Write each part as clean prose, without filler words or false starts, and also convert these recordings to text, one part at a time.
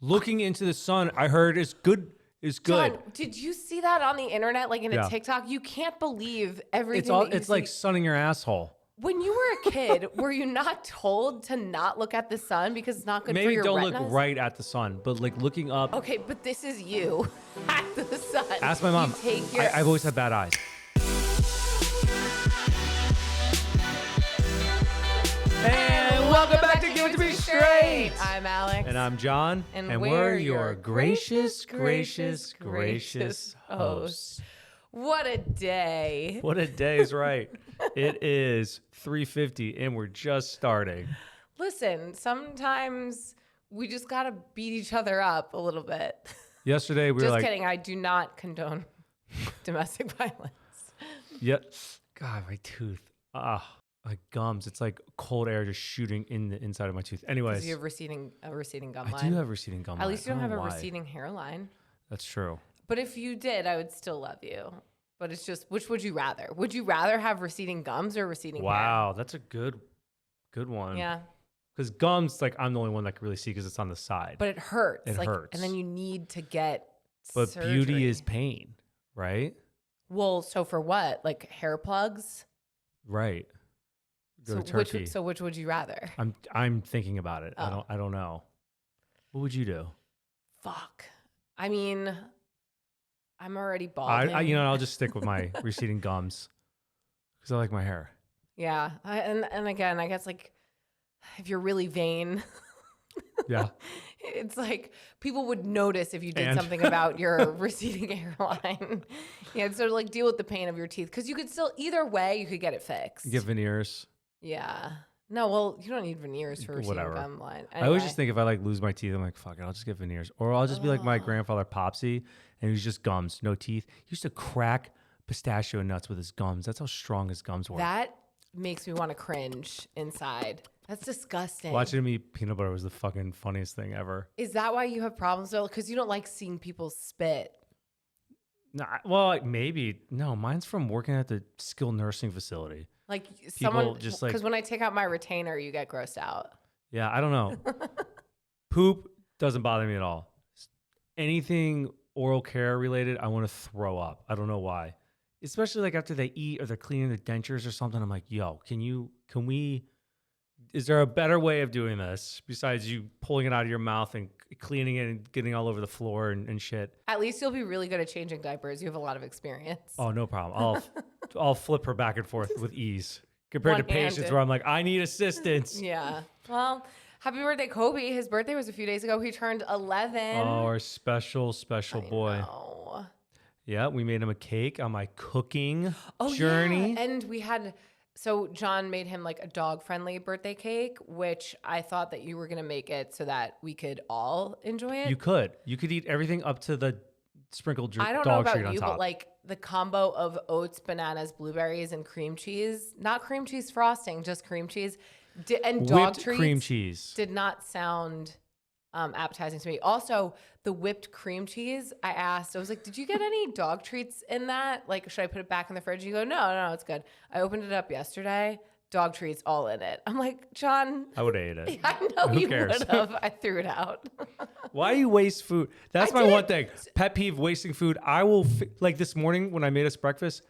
Looking into the sun, I heard is good. Is good. John, did you see that on the internet, like in a TikTok? You can't believe everything. It's like sunning your asshole. When you were a kid, were you not told to not look at the sun because it's not good for your Maybe retinas? don't look right at the sun, but like looking up. Okay, but this is you at the sun. Ask my mom. I've always had bad eyes. And welcome back to Give It To Me Straight. I'm Alex. And I'm John. And we're your gracious hosts. What a day. What a day is right. It is 3:50 and we're just starting. Listen, sometimes we just got to beat each other up a little bit. Yesterday we were Just kidding. I do not condone domestic violence. Yeah. God, my tooth. My gums. It's like cold air just shooting in the inside of my tooth. Anyways. Do you have a receding gum line? I do have receding gum line. At least you don't have a receding hairline. That's true. But if you did, I would still love you. But it's just, which would you rather? Would you rather have receding gums or receding hair? Wow, that's a good one. Yeah. Because gums, like I'm the only one that can really see because it's on the side. But it hurts. It hurts. And then you need to get But surgery. beauty is pain, right? Well, so for what? Like hair plugs? Right. Go So to Turkey. which would you rather? I'm thinking about it. Oh. I don't know. What would you do? Fuck. I mean, I'm already balding. I'll just stick with my receding gums because I like my hair. Yeah. And again, I guess like if you're really vain. Yeah. It's like people would notice if you did something about your receding hairline. Yeah, so like deal with the pain of your teeth because you could still, either way, you could get it fixed. Get veneers. Yeah. No, well, you don't need veneers for receding gum line. Anyway. I always just think if I like lose my teeth, I'm like, fuck it, I'll just get veneers. Or I'll just be like my grandfather Popsy, and he was just gums, no teeth. He used to crack pistachio nuts with his gums. That's how strong his gums were. That makes me want to cringe inside. That's disgusting. Watching him eat peanut butter was the fucking funniest thing ever. Is that why you have problems though? Because you don't like seeing people spit. Nah, well, like, maybe. No, mine's from working at the skilled nursing facility. Like People someone, just like, because when I take out my retainer, you get grossed out. yeah, I don't know. Poop doesn't bother me at all. Anything oral care related, I want to throw up. I don't know why. Especially like after they eat or they're cleaning their dentures or something. I'm like, yo, is there a better way of doing this besides you pulling it out of your mouth and cleaning it and getting all over the floor and shit? At least you'll be really good at changing diapers. You have a lot of experience. Oh, no problem. I'll flip her back and forth with ease compared to patients where I'm like, I need assistance. Yeah. Well, happy birthday, Kobe. His birthday was a few days ago. He turned 11. Oh, our special boy. Know. Yeah, we made him a cake on my cooking journey. Yeah. And so John made him like a dog-friendly birthday cake, which I thought that you were going to make it so that we could all enjoy it. You could eat everything up to the sprinkled dog treat on top. I don't know about you, but like the combo of oats, bananas, blueberries, and cream cheese, not cream cheese frosting, just cream cheese, and dog Whipped treats cream cheese did not sound appetizing to me. Also, the whipped cream cheese, I was like, did you get any dog treats in that? Like, should I put it back in the fridge? You go, no, it's good. I opened it up yesterday. Dog treats all in it. I'm like, John. I would have ate it. I know Who you cares? would have. I threw it out. Why do you waste food? That's my one thing. Pet peeve, wasting food. I will, like this morning when I made us breakfast,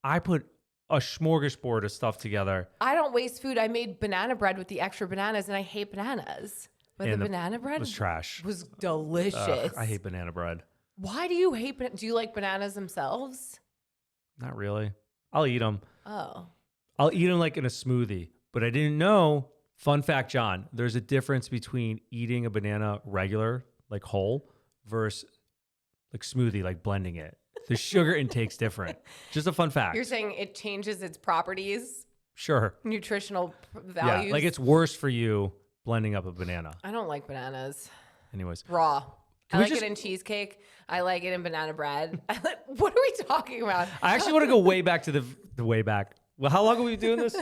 I put a smorgasbord of stuff together. I don't waste food. I made banana bread with the extra bananas, and I hate bananas. But the banana bread was trash. Was delicious. Ugh, I hate banana bread. Why do you hate bananas? Do you like bananas themselves? Not really. I'll eat them. Oh. I'll eat them like in a smoothie. But I didn't know, fun fact, John, there's a difference between eating a banana regular, like whole, versus like smoothie, like blending it. The sugar intake's different. Just a fun fact. You're saying it changes its properties? Sure. Nutritional values? Yeah, like it's worse for you blending up a banana. I don't like bananas. Anyways. Raw. I like it in cheesecake. I like it in banana bread. What are we talking about? I actually want to go way back to the way back. Well, how long are we doing this?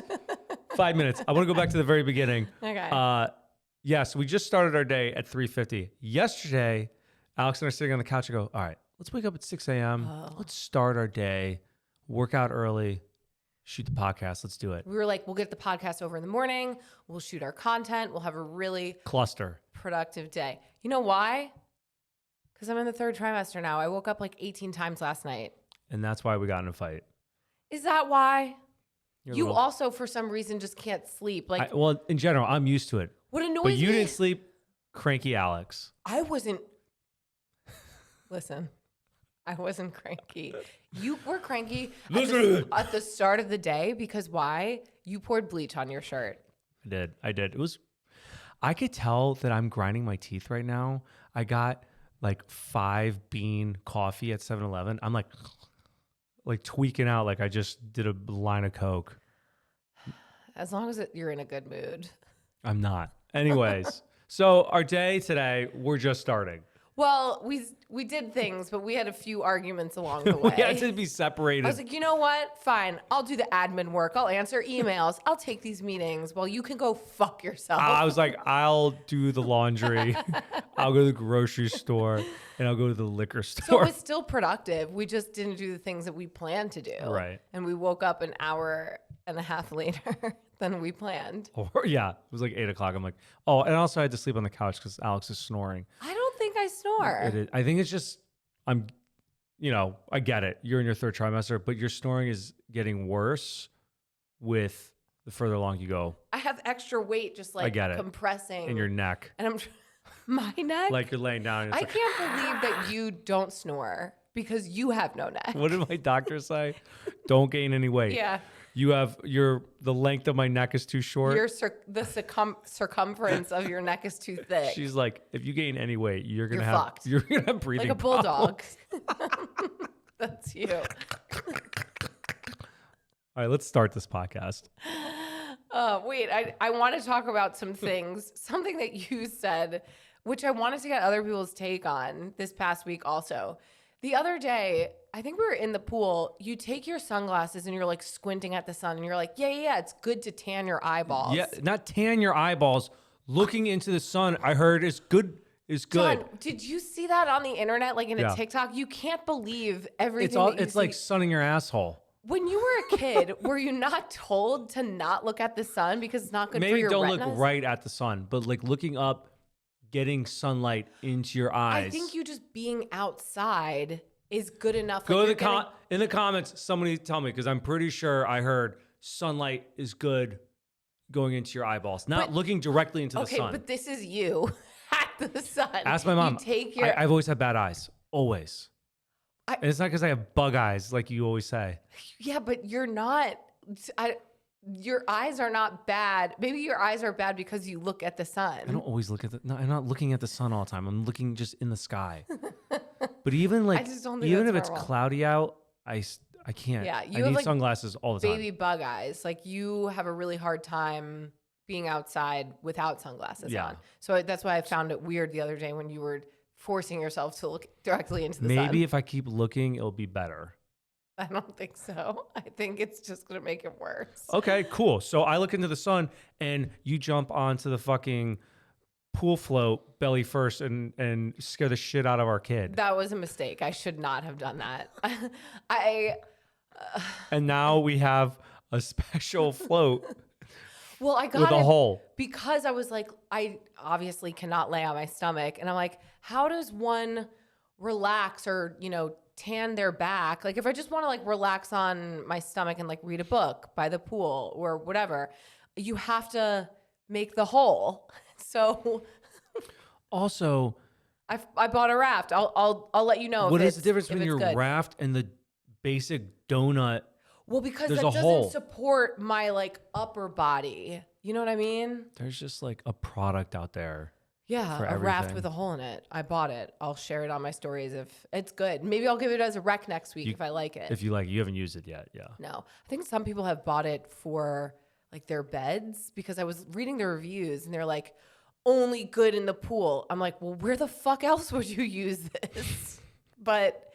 5 minutes. I want to go back to the very beginning. Okay. Yes, we just started our day at 3:50. Yesterday, Alex and I are sitting on the couch and go, all right, let's wake up at 6 a.m. Let's start our day, work out early, shoot the podcast. Let's do it. We were like, we'll get the podcast over in the morning. We'll shoot our content. We'll have a really cluster productive day. You know why? Because I'm in the 3rd trimester now. I woke up like 18 times last night. And that's why we got in a fight. Is that why? You're a You little- also, for some reason, just can't sleep. Like, well, in general, I'm used to it. what annoys But you me? didn't sleep, cranky Alex. I wasn't. Listen, I wasn't cranky. You were cranky at the start of the day because why? You poured bleach on your shirt. I did. I could tell that I'm grinding my teeth right now. I got like 5-bean coffee at 7-Eleven. I'm like tweaking out like I just did a line of Coke. As long as you're in a good mood. I'm not. Anyways, so our day today, we're just starting. Well, we did things, but we had a few arguments along the way. We had to be separated. I was like, you know what? Fine. I'll do the admin work. I'll answer emails. I'll take these meetings while you can go fuck yourself. I was like, I'll do the laundry. I'll go to the grocery store and I'll go to the liquor So store. it was still productive. We just didn't do the things that we planned to do. Right. And we woke up an hour and a half later than we planned. Or, yeah, it was like 8 o'clock. I'm like, oh, and also I had to sleep on the couch because Alex is snoring. I don't think I snore. It is. I think it's just, I get it. You're in your 3rd trimester, but your snoring is getting worse with the further along you go I have extra weight just like get it. compressing. in your neck. And I'm my neck? Like you're laying down. And it's I can't believe that you don't snore because you have no neck. what did my doctor say? Don't gain any weight. Yeah. You have the length of my neck is too short. The circumference of your neck is too thick. She's like, if you gain any weight, you're gonna fucked. You're gonna have breathing Like a bulldog. problems. That's you. All right, let's start this podcast. Wait, I want to talk about some things. Something that you said, which I wanted to get other people's take on this past week also. The other day, I think we were in the pool. You take your sunglasses and you're like squinting at the sun and you're like, yeah, it's good to tan your eyeballs. Yeah, not tan your eyeballs. Looking into the sun, I heard is good. John, did you see that on the internet, like in a Yeah. TikTok? You can't believe everything. It's like sunning your asshole. When you were a kid, were you not told to not look at the sun because it's not good for Maybe your don't retinas? look right at the sun, but like looking up, getting sunlight into your eyes. I think you just being outside is good enough. Go like to in the comments. Somebody tell me because I'm pretty sure I heard sunlight is good going into your eyeballs, not looking directly into the sun. Okay, but this is you at the sun. Ask my mom. You take your. I've always had bad eyes, always. And it's not because I have bug eyes like you always say. Yeah, but you're not. Your eyes are not bad. Maybe your eyes are bad because you look at the sun. I don't always look at the. No, I'm not looking at the sun all the time. I'm looking just in the sky. But even like, just don't think even if that's it's normal. cloudy out, I can't. Yeah, I you have, need like, sunglasses all the time. Baby bug eyes. Like you have a really hard time being outside without sunglasses on. So that's why I found it weird the other day when you were forcing yourself to look directly into the sun. Maybe if I keep looking, it'll be better. I don't think so. I think it's just going to make it worse. Okay, cool. So I look into the sun and you jump onto the fucking pool float belly first and scare the shit out of our kid. That was a mistake. I should not have done that. And now we have a special float Well, I got with a it hole. because I was like, I obviously cannot lay on my stomach. And I'm like, how does one relax or, tan their back? Like if I just want to like relax on my stomach and like read a book by the pool or whatever, you have to make the hole. So Also, I bought a raft. I'll let you know. what if is the difference between your good. raft and the basic donut? Well, because There's that a doesn't hole. support my like upper body. You know what I mean? There's just like a product out there. Yeah, For a raft everything. with a hole in it. I bought it. I'll share it on my stories if it's good. Maybe I'll give it as a rec next week if I like it. If you like, you haven't used it yet. Yeah. No, I think some people have bought it for like their beds because I was reading the reviews and they're like, only good in the pool. I'm like, well, where the fuck else would you use this? But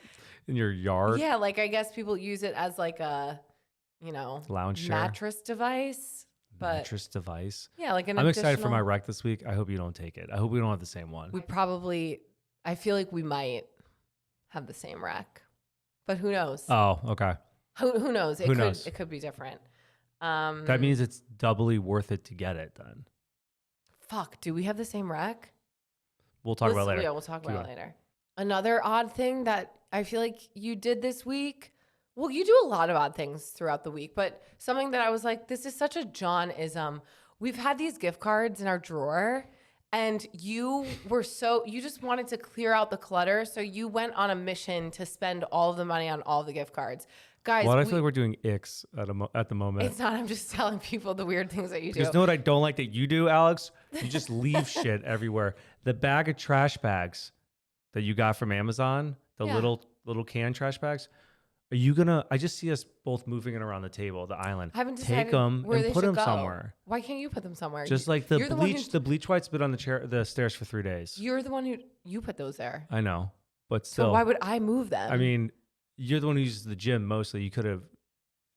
In your yard. yeah, like I guess people use it as like a, Lounge chair. mattress device. But Mattress device. yeah, like an I'm excited for my additional- rec this week. I hope you don't take it. I hope we don't have the same one. I feel like we might have the same rec, but who knows? Oh, okay. Who knows? Who knows? It could be different. That means it's doubly worth it to get it then. Fuck, do we have the same rec? We'll talk about it later. Yeah, we'll talk about it later. Another odd thing that I feel like you did this week. Well, you do a lot of odd things throughout the week, but something that I was like, this is such a John-ism. We've had these gift cards in our drawer, and you just wanted to clear out the clutter, so you went on a mission to spend all of the money on all the gift cards. Guys, Why do I feel like we're doing icks at the moment? It's not. I'm just telling people the weird things that you do. Because you know what I don't like that you do, Alex? You just leave shit everywhere. The bag of trash bags that you got from Amazon, the little can trash bags. Are you gonna? I just see us both moving it around the table, the island. I haven't decided Take them where and they put should them go. somewhere. Why can't you put them somewhere? Just like the You're bleach. The bleach white's been on the stairs for 3 days. You're the one you put those there. I know, but still. So why would I move them? I mean, you're the one who uses the gym mostly. You could have.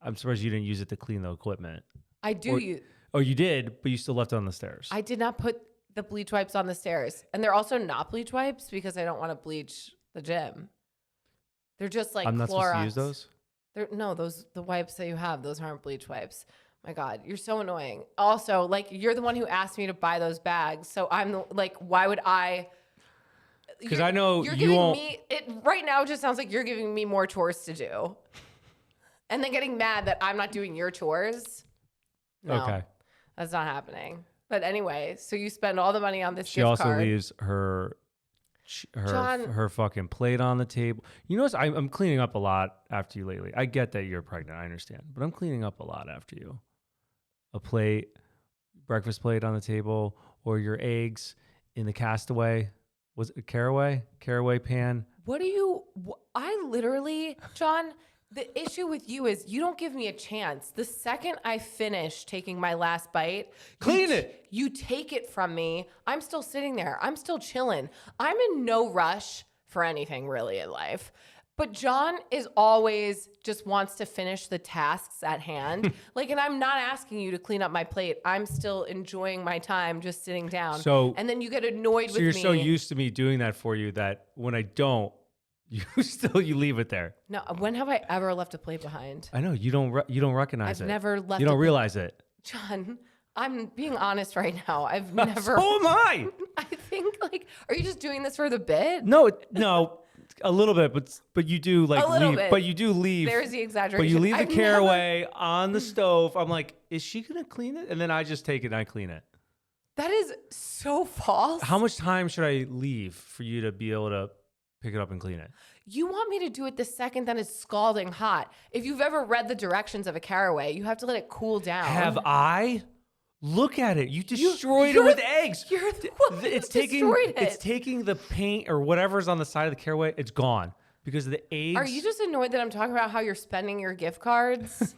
I'm surprised you didn't use it to clean the equipment. I do. Oh, you did, but you still left it on the stairs. I did not put the bleach wipes on the stairs, and they're also not bleach wipes because I don't want to bleach the gym. They're just like I'm not Clorox. supposed to use those. The wipes that you have, those aren't bleach wipes. My God, you're so annoying. Also, like, you're the one who asked me to buy those bags, so I'm like, why would I? Because I know you're you giving won't. me it right now. It just sounds like you're giving me more chores to do, and then getting mad that I'm not doing your chores. No, Okay. that's not happening. But anyway, so you spend all the money on this She gift also card. leaves her John- her fucking plate on the table. You notice I'm cleaning up a lot after you lately. I get that you're pregnant. I understand. But I'm cleaning up a lot after you. A plate, breakfast plate on the table, or your eggs in the castaway. Was it a caraway pan? I literally, John, the issue with you is you don't give me a chance. The second I finish taking my last bite, Clean it. You take it from me. I'm still sitting there. I'm still chilling. I'm in no rush for anything really in life. But John is always just wants to finish the tasks at hand. And I'm not asking you to clean up my plate. I'm still enjoying my time just sitting down. And then you get annoyed with me. So you're so used to me doing that for you that when I don't, you leave it there. No, when have I ever left a plate behind? I know you don't recognize it. I've never left. You don't realize it. John, I'm being honest right now. I've never. So am I. I think are you just doing this for the bit? No, a little bit, but you do little leave. bit. But you do leave. There's the exaggeration. But you leave the I've caraway on the stove. I'm like, is she gonna clean it? And then I just take it and I clean it. That is so false. How much time should I leave for you to be able to pick it up and clean it? You want me to do it the second that it's scalding hot. If you've ever read the directions of a caraway, you have to let it cool down. Have I? Look at it. You destroyed it with eggs. You're the one who destroyed it. It's taking the paint or whatever's on the side of the caraway. It's gone because of the eggs. Are you just annoyed that I'm talking about how you're spending your gift cards?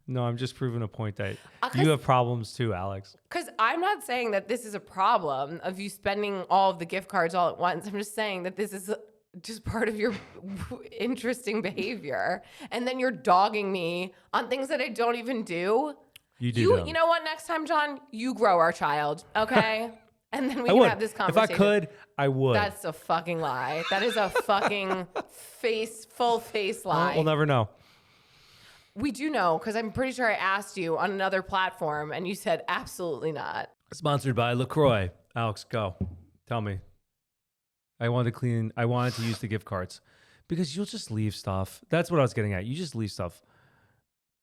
No, I'm just proving a point that you have problems too, Alex. Because I'm not saying that this is a problem of you spending all of the gift cards all at once. I'm just saying that this is just part of your interesting behavior. And then you're dogging me on things that I don't even do. You do. You know what? Next time, John, you grow our child, okay? And then we can have this conversation. If I could, I would. That's a fucking lie. That is a fucking full face lie. We'll never know. We do know because I'm pretty sure I asked you on another platform and you said absolutely not. Sponsored by LaCroix. Alex, go. Tell me. I wanted to use the gift cards because you'll just leave stuff. That's what I was getting at. You just leave stuff.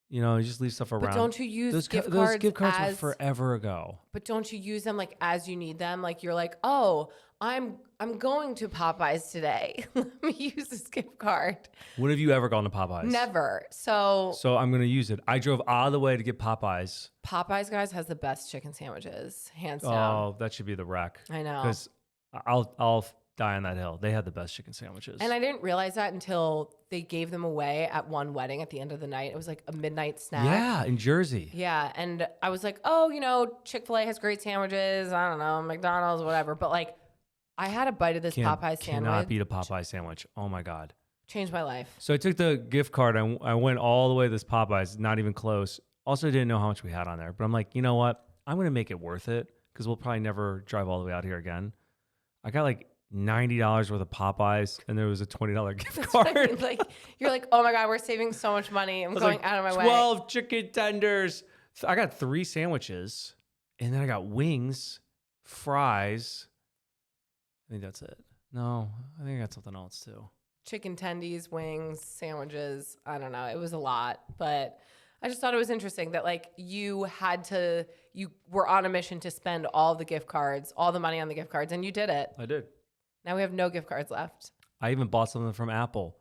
You just leave stuff around. But don't you use those gift cards? Those gift cards were forever ago. But don't you use them as you need them? You're like, oh, I'm going to Popeyes today. Let me use this gift card. When have you ever gone to Popeyes? Never. So I'm gonna use it. I drove all the way to get Popeyes. Popeyes, guys, has the best chicken sandwiches, hands down. Oh, that should be the wreck. I know. Because I'll die on that hill. They had the best chicken sandwiches. And I didn't realize that until they gave them away at one wedding at the end of the night. It was like a midnight snack. Yeah, in Jersey. Yeah. And I was like, oh, Chick-fil-A has great sandwiches. I don't know, McDonald's, whatever. But I had a bite of this Popeye sandwich. Cannot beat a Popeye sandwich. Oh my God. Changed my life. So I took the gift card. I went all the way to this Popeyes, not even close. Also didn't know how much we had on there. But I'm like, you know what? I'm going to make it worth it because we'll probably never drive all the way out here again. I got $90 worth of Popeyes, and there was a $20 gift card. I mean, you're like, oh my God, we're saving so much money. I'm going out of my 12 way. 12 chicken tenders. I got 3 sandwiches, and then I got wings, fries, I think that's it. No, I think I got something else too. Chicken tendies, wings, sandwiches. I don't know. It was a lot, but I just thought it was interesting that like you were on a mission to spend all the gift cards, all the money on the gift cards, and you did it. I did. Now we have no gift cards left. I even bought something from Apple.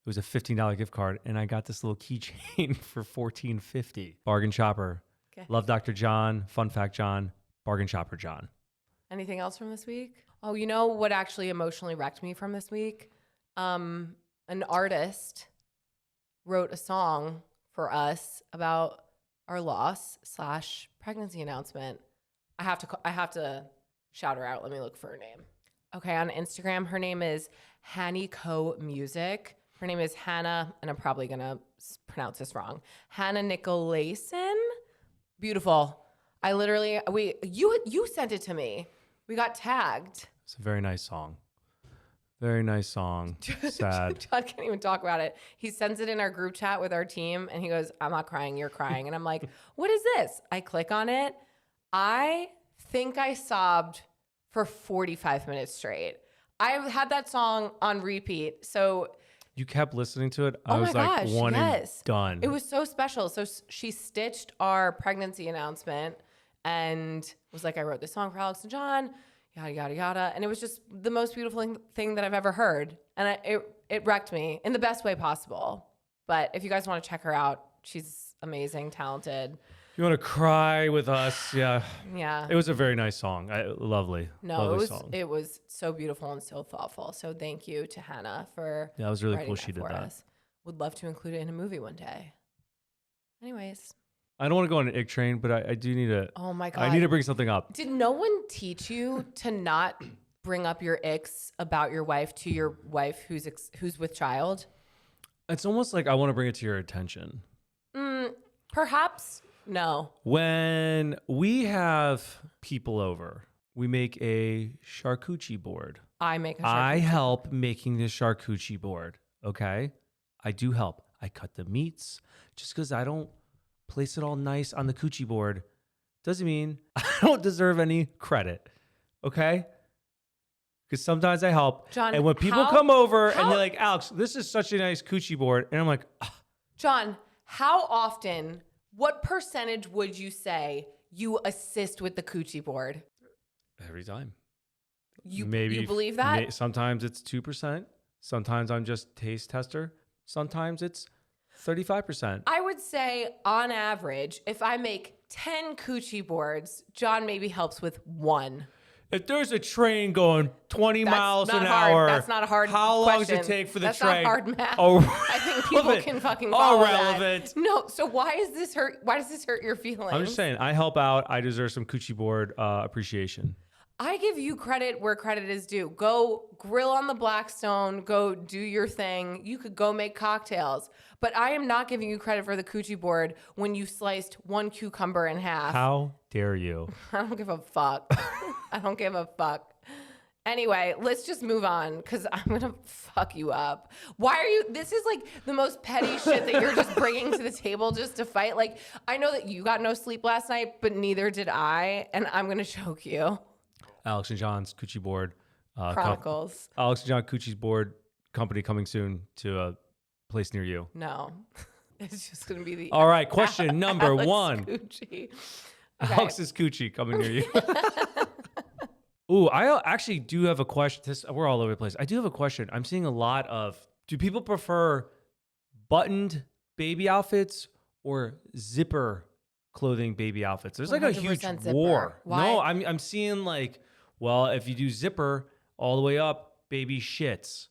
It was a $15 gift card, and I got this little keychain for $14.50. Bargain shopper. Okay. Love Dr. John. Fun fact, John. Bargain shopper, John. Anything else from this week? Oh, you know what actually emotionally wrecked me from this week? An artist wrote a song for us about our loss / pregnancy announcement. I have to shout her out. Let me look for her name. Okay, on Instagram, her name is Hanny Co Music. Her name is Hannah, and I'm probably gonna pronounce this wrong. Hannah Nicolason. Beautiful. I literally you sent it to me. We got tagged. It's a very nice song. Very nice song. Sad. John can't even talk about it. He sends it in our group chat with our team, and he goes, "I'm not crying, you're crying." And I'm like, "What is this?" I click on it. I think I sobbed for 45 minutes straight. I had that song on repeat. So you kept listening to it? Oh I was my like, gosh, one yes. and done. It was so special. So she stitched our pregnancy announcement and was like, I wrote this song for Alex and John, yada, yada, yada. And it was just the most beautiful thing that I've ever heard. And it wrecked me in the best way possible. But if you guys want to check her out, she's amazing, talented. You want to cry with us? Yeah. Yeah. It was a very nice song. Lovely. No, lovely song. It was so beautiful and so thoughtful. So thank you to Hannah for it was really writing cool she did for that. us. Would love to include it in a movie one day. Anyways. I don't want to go on an ick train, but I do need to. Oh my God. I need to bring something up. Did no one teach you to not bring up your icks about your wife to your wife who's with child? It's almost like I want to bring it to your attention. Perhaps. No. When we have people over, we make a charcuterie board. I help making the charcuterie board. Okay. I do help. I cut the meats. Just because I don't place it all nice on the coochie board doesn't mean I don't deserve any credit. Okay. Because sometimes I help. John, and when people come over and they're like, Alex, this is such a nice coochie board. And I'm like, John, how often, what percentage would you say you assist with the coochie board? Every time. You believe that? Sometimes it's 2%. Sometimes I'm just taste tester. Sometimes it's 35%. I would say on average, if I make 10 coochie boards, John maybe helps with 1. If there's a train going 20 miles an hour, that's not a hard how long question. does it take for the that's train? That's not hard math. Oh, I think people can fucking follow relevant. that. No, so why does this hurt? Why does this hurt your feelings? I'm just saying, I help out. I deserve some coochie board appreciation. I give you credit where credit is due. Go grill on the Blackstone. Go do your thing. You could go make cocktails. But I am not giving you credit for the coochie board when you sliced 1 cucumber in half. How dare you? I don't give a fuck. I don't give a fuck. Anyway, let's just move on because I'm going to fuck you up. Why are you? This is like the most petty shit that you're just bringing to the table just to fight. Like, I know that you got no sleep last night, but neither did I. And I'm going to choke you. Alex and John's Coochie Board. Chronicles. Alex and John Coochie's Board company coming soon to a place near you. No. It's just going to be the... All right, question number Alex 1. Coochie. Okay. Alex's Coochie coming near you. Ooh, I actually do have a question. We're all over the place. I do have a question. I'm seeing a lot of, do people prefer buttoned baby outfits or zipper clothing baby outfits? There's like a huge zipper. war. Why? No, I'm seeing like, well, if you do zipper all the way up, baby shits.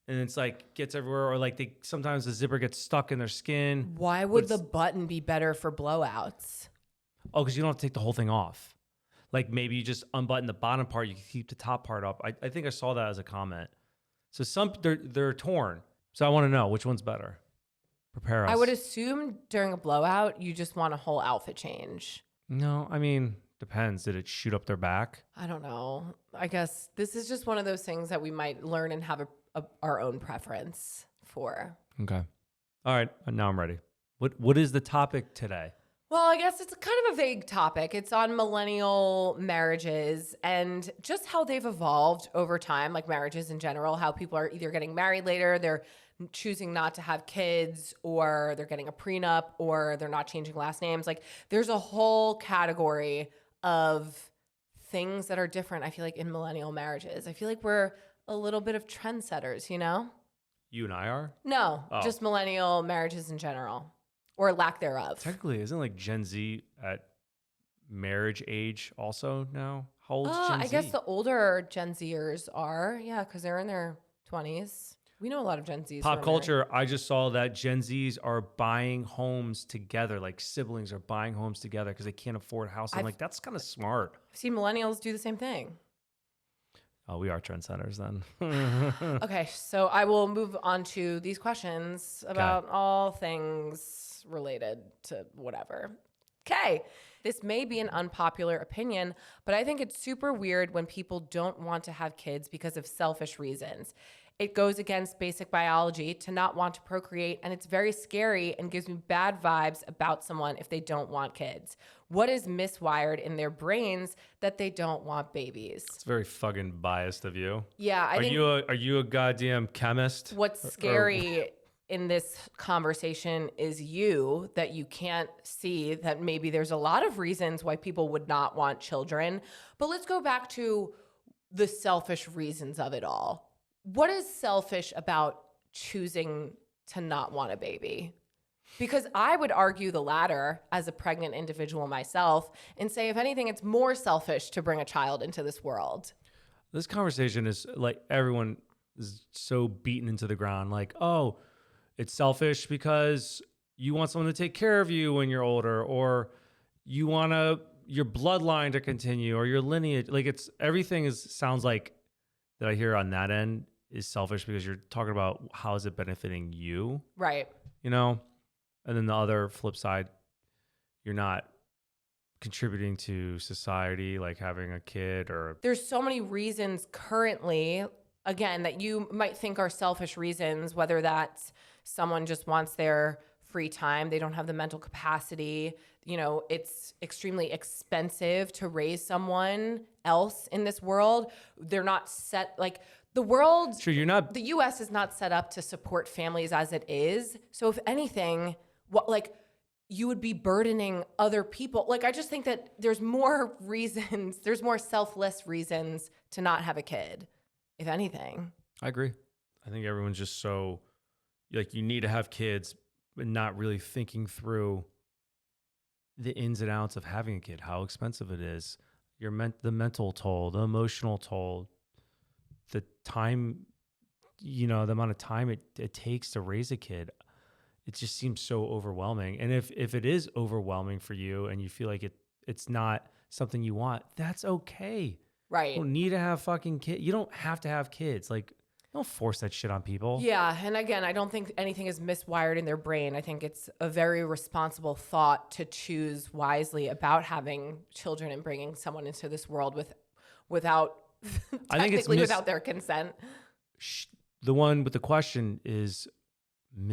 And it's like gets everywhere, or like sometimes the zipper gets stuck in their skin. Why would the button be better for blowouts? Oh, because you don't have to take the whole thing off. Like maybe you just unbutton the bottom part, you can keep the top part up. I think I saw that as a comment. So they're torn. So I want to know which one's better. Prepare us. I would assume during a blowout, you just want a whole outfit change. No, I mean, depends. Did it shoot up their back? I don't know. I guess this is just one of those things that we might learn and have our own preference for. Okay. All right. Now I'm ready. What is the topic today? Well, I guess it's kind of a vague topic. It's on millennial marriages and just how they've evolved over time, like marriages in general, how people are either getting married later, they're choosing not to have kids, or they're getting a prenup, or they're not changing last names. Like there's a whole category of things that are different, I feel like, in millennial marriages. I feel like we're a little bit of trendsetters, you know? You and I are? No, Oh. just millennial marriages in general, or lack thereof. Technically, isn't like Gen Z at marriage age also now? How old is Gen Z? I guess the older Gen Zers are, yeah, because they're in their 20s. We know a lot of Gen Zs. Pop culture, I just saw that Gen Zs are buying homes together, like siblings are buying homes together because they can't afford a house. I'm like, that's kind of smart. I've seen millennials do the same thing. Oh, we are trendsetters then. Okay, so I will move on to these questions about all things related to whatever. Okay, this may be an unpopular opinion, but I think it's super weird when people don't want to have kids because of selfish reasons. It goes against basic biology to not want to procreate, and it's very scary and gives me bad vibes about someone if they don't want kids. What is miswired in their brains that they don't want babies? It's very fucking biased of you. Yeah, I think Are you a goddamn chemist? what's scary in this conversation is that you can't see that maybe there's a lot of reasons why people would not want children. But let's go back to the selfish reasons of it all. What is selfish about choosing to not want a baby? Because I would argue the latter as a pregnant individual myself and say, if anything, it's more selfish to bring a child into this world. This conversation is like everyone is so beaten into the ground. Like, oh, it's selfish because you want someone to take care of you when you're older, or you want your bloodline to continue, or your lineage. Like everything sounds like that I hear on that end is selfish because you're talking about how is it benefiting you, right? You know, and then the other flip side, you're not contributing to society, like having a kid or. There's so many reasons currently, again, that you might think are selfish reasons, whether that's someone just wants their free time, they don't have the mental capacity, you know, it's extremely expensive to raise someone else in this world. They're not set, like the world, Sure, you're not. The US is not set up to support families as it is. So if anything, you would be burdening other people. Like, I just think that there's more reasons, there's more selfless reasons to not have a kid, if anything. I agree. I think everyone's just so, like, you need to have kids, but not really thinking through the ins and outs of having a kid, how expensive it is, the mental toll, the emotional toll, the time, you know, the amount of time it takes to raise a kid. It just seems so overwhelming. And if it is overwhelming for you and you feel like it's not something you want, that's okay. Right. You don't need to have fucking kids. You don't have to have kids. Like, don't force that shit on people. Yeah. And again, I don't think anything is miswired in their brain. I think it's a very responsible thought to choose wisely about having children and bringing someone into this world without I think it's without their consent. The one with the question is,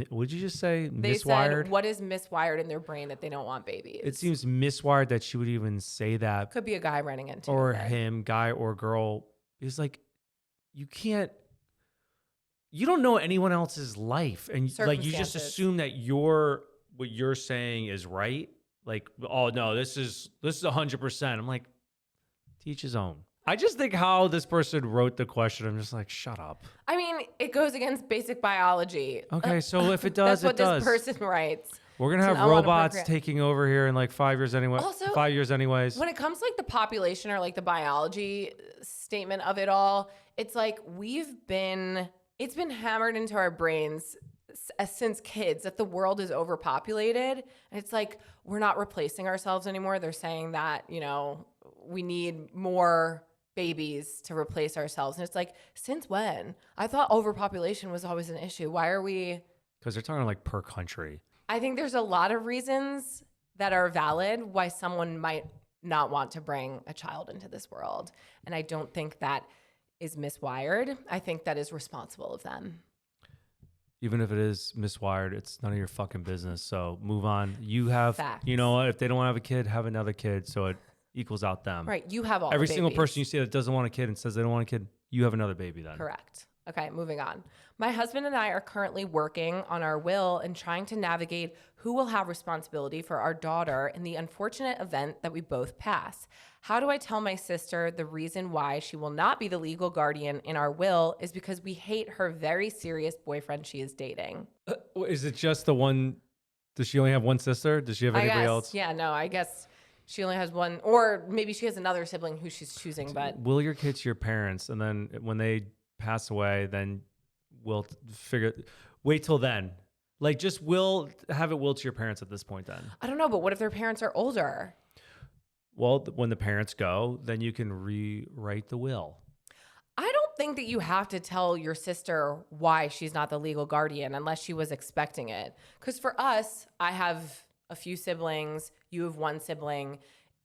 what did you just say? They Miswired? said, what is miswired in their brain that they don't want babies? It seems miswired that she would even say that. Could be a guy running into or it. him, guy or girl. It's like, you don't know anyone else's life, and like you just assume that what you're saying is right. Like, oh no, this is 100%. I'm like, to each his own. I just think how this person wrote the question, I'm just like, shut up. I mean, it goes against basic biology. Okay, so if it does, that's it what does. this person writes. We're gonna have robots taking over here in like 5 years anyway. Also, 5 years anyways. When it comes to like the population or like the biology statement of it all, it's like it's been hammered into our brains since kids that the world is overpopulated. And it's like, we're not replacing ourselves anymore. They're saying that, you know, we need more babies to replace ourselves. And it's like, since when? I thought overpopulation was always an issue. Why are we? Because they're talking like per country. I think there's a lot of reasons that are valid why someone might not want to bring a child into this world. And I don't think that is miswired. I think that is responsible of them. Even if it is miswired, it's none of your fucking business. So move on. You have, Facts. you know what? If they don't want to have a kid, have another kid. So it equals out them. Right. You have all Every the single babies. person you see that doesn't want a kid and says they don't want a kid, you have another baby then. Correct. Okay, moving on. My husband and I are currently working on our will and trying to navigate who will have responsibility for our daughter in the unfortunate event that we both pass. How do I tell my sister the reason why she will not be the legal guardian in our will is because we hate her very serious boyfriend she is dating? Is it just the one? Does she only have one sister? Does she have anybody else? Yeah, no, I guess she only has one, or maybe she has another sibling who she's choosing, but Will your kids to your parents, and then when they pass away, then we'll wait till then. Like, just have it will to your parents at this point then. I don't know, but what if their parents are older? Well, when the parents go, then you can rewrite the will. I don't think that you have to tell your sister why she's not the legal guardian unless she was expecting it. Because for us, I have a few siblings, you have one sibling.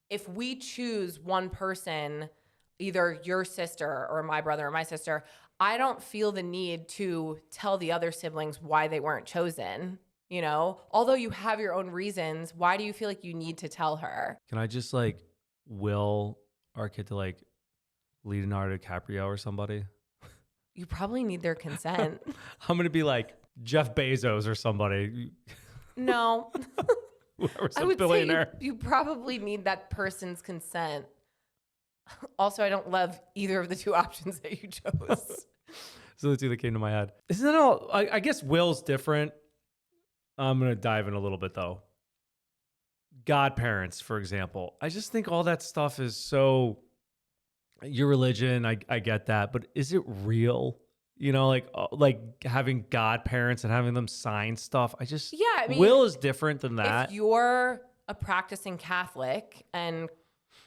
If we choose one person, either your sister or my brother or my sister, I don't feel the need to tell the other siblings why they weren't chosen. You know, although you have your own reasons, why do you feel like you need to tell her? Can I just like will our kid to like Leonardo DiCaprio or somebody? You probably need their consent. I'm going to be like Jeff Bezos or somebody. No. Whoever's I a would billionaire. say you probably need that person's consent. Also, I don't love either of the two options that you chose. So the two that came to my head. Isn't that all? I guess will's different. I'm going to dive in a little bit though. Godparents, for example. I just think all that stuff is so, your religion, I get that, but is it real? You know, like having godparents and having them sign stuff. Yeah, I mean, will is different than that. If you're a practicing Catholic and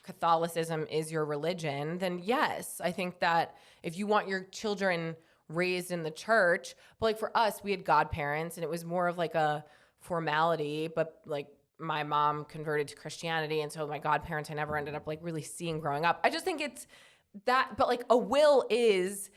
Catholicism is your religion, then yes, I think that if you want your children raised in the church, but like for us, we had godparents and it was more of like a formality, but like my mom converted to Christianity. And so my godparents, I never ended up like really seeing growing up. I just think it's that, but like a will is,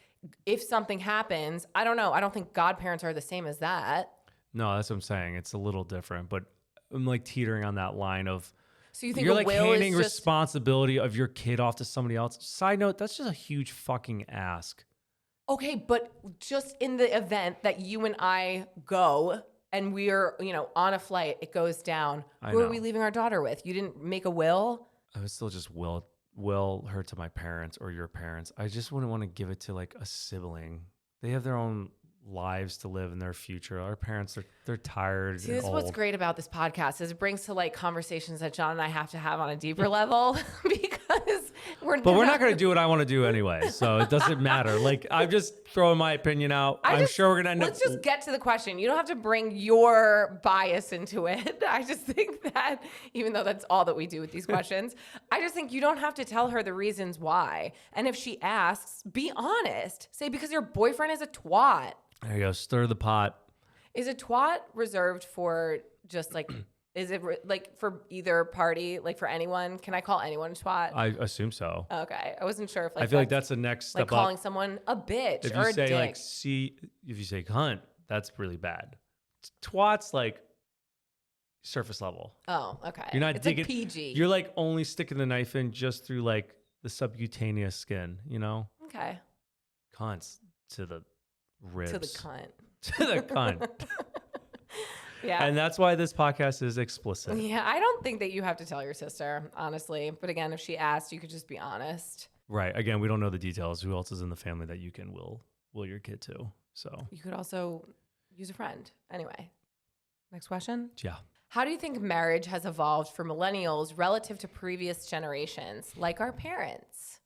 if something happens, I don't know. I don't think godparents are the same as that. No, that's what I'm saying. It's a little different, but I'm like teetering on that line of, so you think you're a like will handing is just responsibility of your kid off to somebody else. Side note, that's just a huge fucking ask. okay, but just in the event that you and I go and we're, on a flight, it goes down. Who are we leaving our daughter with? You didn't make a will? I would still just will her to my parents or your parents. I just wouldn't want to give it to like a sibling. They have their own lives to live in their future. Our parents, they're tired. See, and this is old. what's great about this podcast is it brings to like conversations that John and I have to have on a deeper level because we're not going to do what I want to do anyway. So it doesn't matter. Like, I'm just throwing my opinion out. I'm sure we're going to end up. Let's just get to the question. You don't have to bring your bias into it. I just think that even though that's all that we do with these questions, I just think you don't have to tell her the reasons why. And if she asks, be honest. Say, because your boyfriend is a twat. There you go. Stir the pot. Is a twat reserved for just like, is it like for either party, like for anyone? Can I call anyone a twat? I assume so. Okay. I wasn't sure if like I feel like that's the next step like calling up. someone a bitch If or you a say dick. like if you say cunt, that's really bad. Twat's like surface level. Oh, okay. You're not it's digging. like PG. You're like only sticking the knife in just through like the subcutaneous skin, you know? Okay. Cunts to the ribs. To the cunt. To the cunt. Yeah. And that's why this podcast is explicit. Yeah, I don't think that you have to tell your sister, honestly. But again, if she asked, you could just be honest. Right. Again, we don't know the details. Who else is in the family that you can will your kid to? So You could also use a friend. Anyway, next question. yeah. How do you think marriage has evolved for millennials relative to previous generations, like our parents?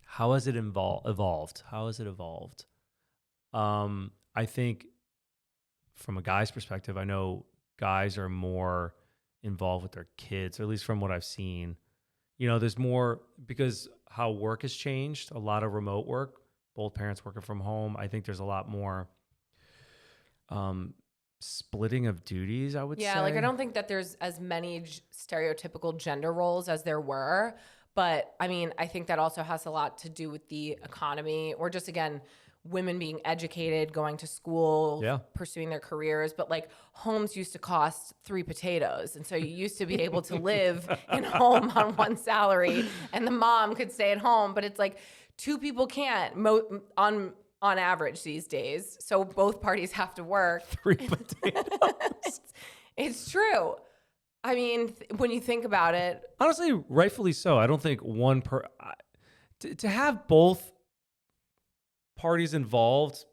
How has it evolved? How has it evolved? I think from a guy's perspective, I know guys are more involved with their kids, or at least from what I've seen. You know, there's more because how work has changed, a lot of remote work, both parents working from home. I think there's a lot more splitting of duties, I would say. Yeah, like I don't think that there's as many stereotypical gender roles as there were. But I mean, I think that also has a lot to do with the economy or just, again, women being educated, going to school, Yeah. pursuing their careers. But like homes used to cost 3 potatoes. And so you used to be able to live in a home on one salary and the mom could stay at home. But it's like 2 people can't on average these days. So both parties have to work. 3 potatoes. It's true. I mean, when you think about it, Honestly, rightfully so. I don't think to have both parties involved,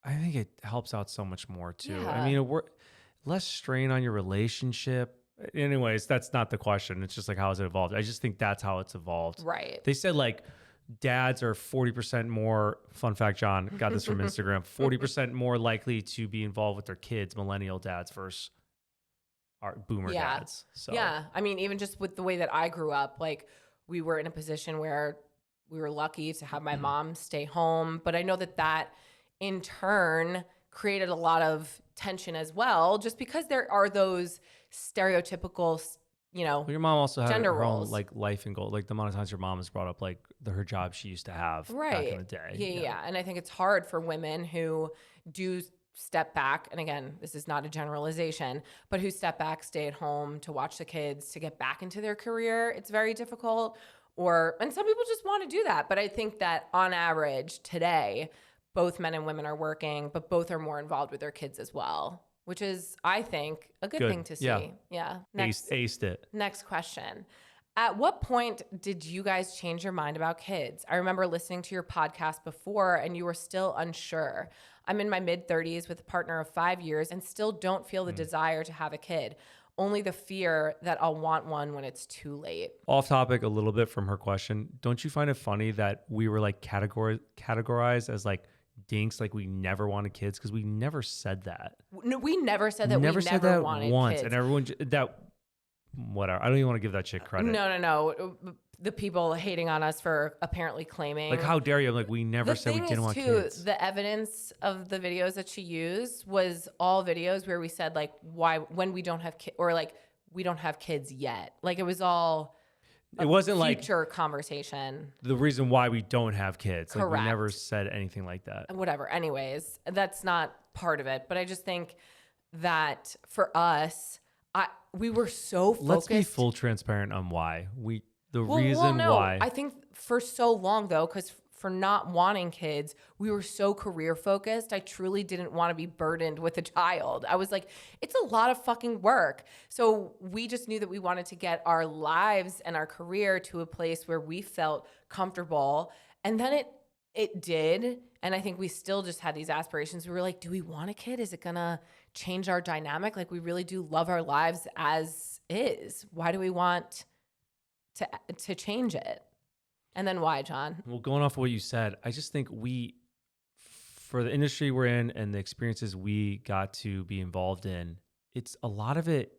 I think it helps out so much more too. Yeah. I mean, less strain on your relationship. Anyways, that's not the question. It's just like, how has it evolved? I just think that's how it's evolved. right. They said like dads are 40% more, fun fact, John got this from Instagram, 40% more likely to be involved with their kids, millennial dads versus our boomer dads. So Yeah. I mean, even just with the way that I grew up, like we were in a position where we were lucky to have my mom stay home. But I know that in turn created a lot of tension as well, just because there are those stereotypical, Well, your mom also had gender her own roles. like life and goal. Like the amount of times your mom has brought up like her job she used to have back in the day. Yeah. And I think it's hard for women who do step back. And again, this is not a generalization, but who step back, stay at home to watch the kids, to get back into their career. It's very difficult. And some people just want to do that. But I think that on average today, both men and women are working, but both are more involved with their kids as well, which is, I think, a good thing to see. Yeah. Aced it. Next question. At what point did you guys change your mind about kids? I remember listening to your podcast before and you were still unsure. I'm in my mid-30s with a partner of 5 years and still don't feel the desire to have a kid. Only the fear that I'll want one when it's too late. Off topic a little bit from her question. Don't you find it funny that we were like categorized as like dinks, like we never wanted kids? Because we never said that. No, we never said that. Never we said never that wanted once. kids. And everyone whatever. I don't even want to give that chick credit. No. The people hating on us for apparently claiming. Like, how dare you? I'm like, we never said we didn't want kids. The evidence of the videos that she used was all videos where we said like, when we don't have kids, or like we don't have kids yet. Like it was all. It wasn't like future conversation. The reason why we don't have kids. Correct. Like we never said anything like that. Whatever. Anyways, that's not part of it. But I just think that for us, we were so focused. Let's be full transparent on why. Why. I think for so long though, because for not wanting kids, we were so career focused. I truly didn't want to be burdened with a child. I was like, it's a lot of fucking work. So we just knew that we wanted to get our lives and our career to a place where we felt comfortable. And then it did. And I think we still just had these aspirations. We were like, do we want a kid? Is it going to change our dynamic? Like we really do love our lives as is. Why do we want to change it? And then why, John? Well, going off of what you said, I just think for the industry we're in and the experiences we got to be involved in, it's a lot of it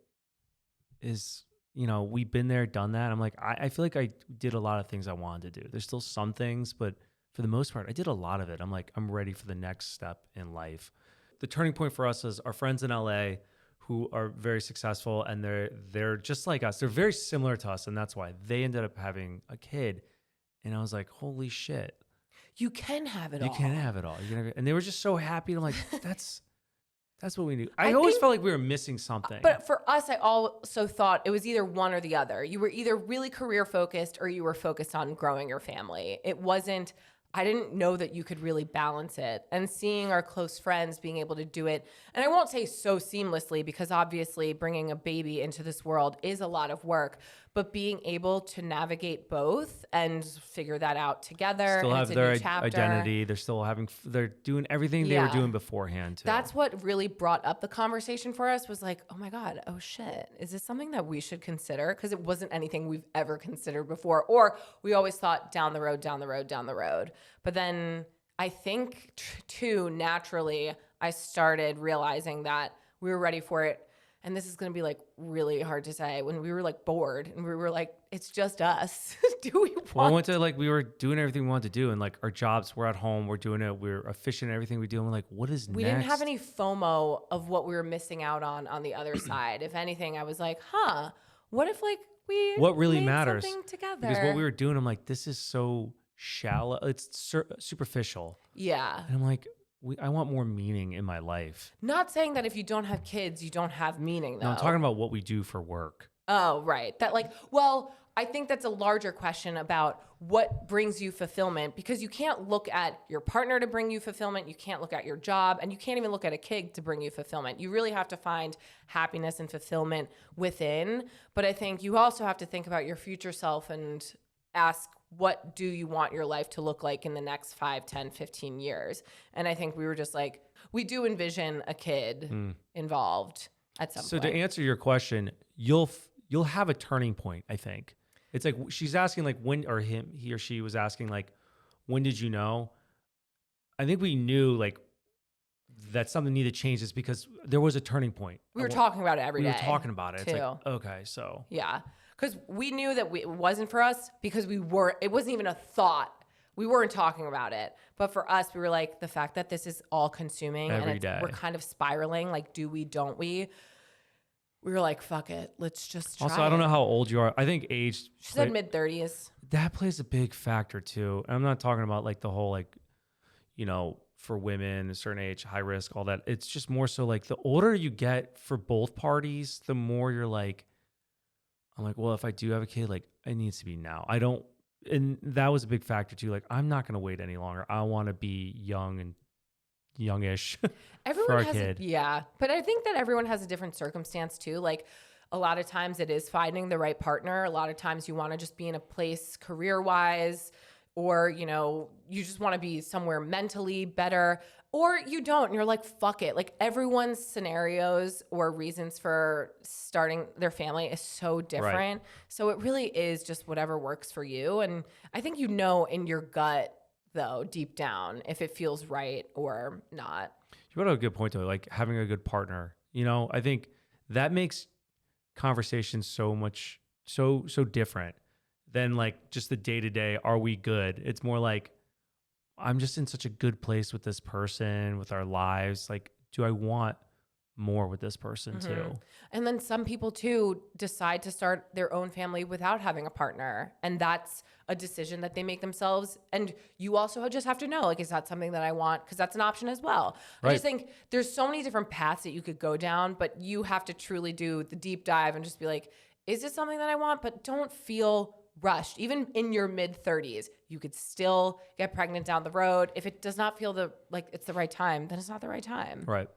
is, we've been there, done that. I'm like, I feel like I did a lot of things I wanted to do. There's still some things, but for the most part, I did a lot of it. I'm like, I'm ready for the next step in life. The turning point for us is our friends in LA who are very successful, and they're just like us. They're very similar to us, and that's why they ended up having a kid. And I was like, holy shit. You can have it all. You can have it all. And they were just so happy. And I'm like, that's what we knew. I always felt like we were missing something. But for us, I also thought it was either one or the other. You were either really career focused or you were focused on growing your family. It wasn't, I didn't know that you could really balance it. And seeing our close friends being able to do it, and I won't say so seamlessly because obviously bringing a baby into this world is a lot of work, but being able to navigate both and figure that out together. Still and have it's a their new chapter. identity. They're doing everything they were doing beforehand too. That's what really brought up the conversation for us, was like, oh my God, oh shit, is this something that we should consider? Because it wasn't anything we've ever considered before. Or we always thought down the road. But then I think too, naturally, I started realizing that we were ready for it. And this is going to be like really hard to say, when we were like bored and we were like, it's just us. Do we want? Well, I went to we were doing everything we wanted to do, and like our jobs, we're at home, we're doing it, we're efficient in everything we do. And we're like, what is next? We didn't have any FOMO of what we were missing out on the other side. If anything, I was like, what if like we what really made matters something together? Because what we were doing, I'm like, this is so shallow. It's superficial. Yeah. And I'm like, I want more meaning in my life. Not saying that if you don't have kids, you don't have meaning, though. No, I'm talking about what we do for work. Oh, right. That like, well, I think that's a larger question about what brings you fulfillment, because you can't look at your partner to bring you fulfillment. You can't look at your job, and you can't even look at a kid to bring you fulfillment. You really have to find happiness and fulfillment within. But I think you also have to think about your future self and ask, what do you want your life to look like in the next 5, 10, 15 years? And I think we were just like, we do envision a kid involved at some point. So to answer your question, you'll have a turning point, I think. It's like she's asking like when, or he or she was asking like, when did you know? I think we knew like that something needed to change, is because there was a turning point. We were talking about it every day. We were talking about it. Too. It's like, okay, so. Yeah. Because we knew that it wasn't for us, because it wasn't even a thought. We weren't talking about it. But for us, we were like, the fact that this is all consuming Every day. We're kind of spiraling, like, do we, don't we? We were like, fuck it. Let's just try Also, I don't know how old you are. I think age. She said mid-30s. That plays a big factor too. And I'm not talking about like the whole like, for women, a certain age, high risk, all that. It's just more so like the older you get for both parties, the more you're like, I'm like, well, if I do have a kid, like it needs to be now. And that was a big factor too. Like, I'm not going to wait any longer. I want to be young and youngish Everyone for our has kid. Yeah. But I think that everyone has a different circumstance too. Like, a lot of times it is finding the right partner. A lot of times you want to just be in a place career-wise, or, you just want to be somewhere mentally better, or you don't. And you're like, fuck it. Like, everyone's scenarios or reasons for starting their family is so different. Right. So it really is just whatever works for you. And I think in your gut, though, deep down, if it feels right or not. You brought up a good point though, like having a good partner. I think that makes conversations so different than like just the day-to-day, are we good? It's more like, I'm just in such a good place with this person, with our lives. Like, do I want more with this person too? And then some people too decide to start their own family without having a partner. And that's a decision that they make themselves. And you also just have to know, like, is that something that I want? Because that's an option as well. Right. I just think there's so many different paths that you could go down, but you have to truly do the deep dive and just be like, is this something that I want? But don't feel rushed. Even in your mid-30s, you could still get pregnant down the road. If it does not feel like it's the right time, then it's not the right time. Right.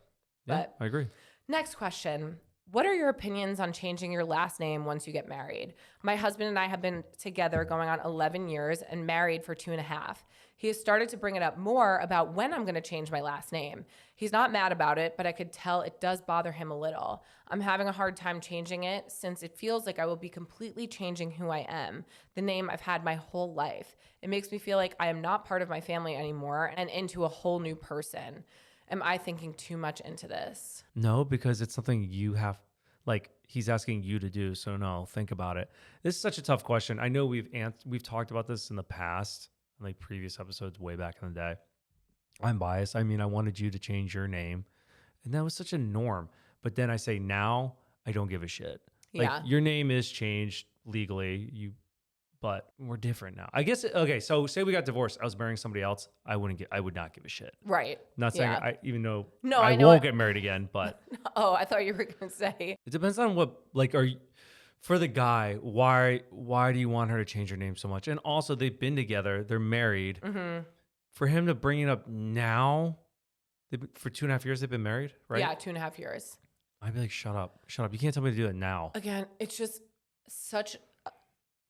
Yeah, I agree. Next question. What are your opinions on changing your last name once you get married? My husband and I have been together going on 11 years and married for 2.5. He has started to bring it up more about when I'm going to change my last name. He's not mad about it, but I could tell it does bother him a little. I'm having a hard time changing it since it feels like I will be completely changing who I am, the name I've had my whole life. It makes me feel like I am not part of my family anymore and into a whole new person. Am I thinking too much into this? No, because it's something you have, like he's asking you to do. So no, think about it. This is such a tough question. I know we've talked about this in the past, in like previous episodes way back in the day. I'm biased. I mean, I wanted you to change your name, and that was such a norm. But then I say now, I don't give a shit. Like, your name is changed legally. But we're different now. I guess, okay, so say we got divorced. I was marrying somebody else. I would not give a shit. Right. Not saying I I won't get married again, but. Oh, I thought you were going to say. It depends on what, like, for the guy, why do you want her to change her name so much? And also, they've been together. They're married. Mm-hmm. For him to bring it up now, for 2.5 years they've been married, right? Yeah, 2.5 years. I'd be like, shut up. You can't tell me to do that now. Again, it's just such...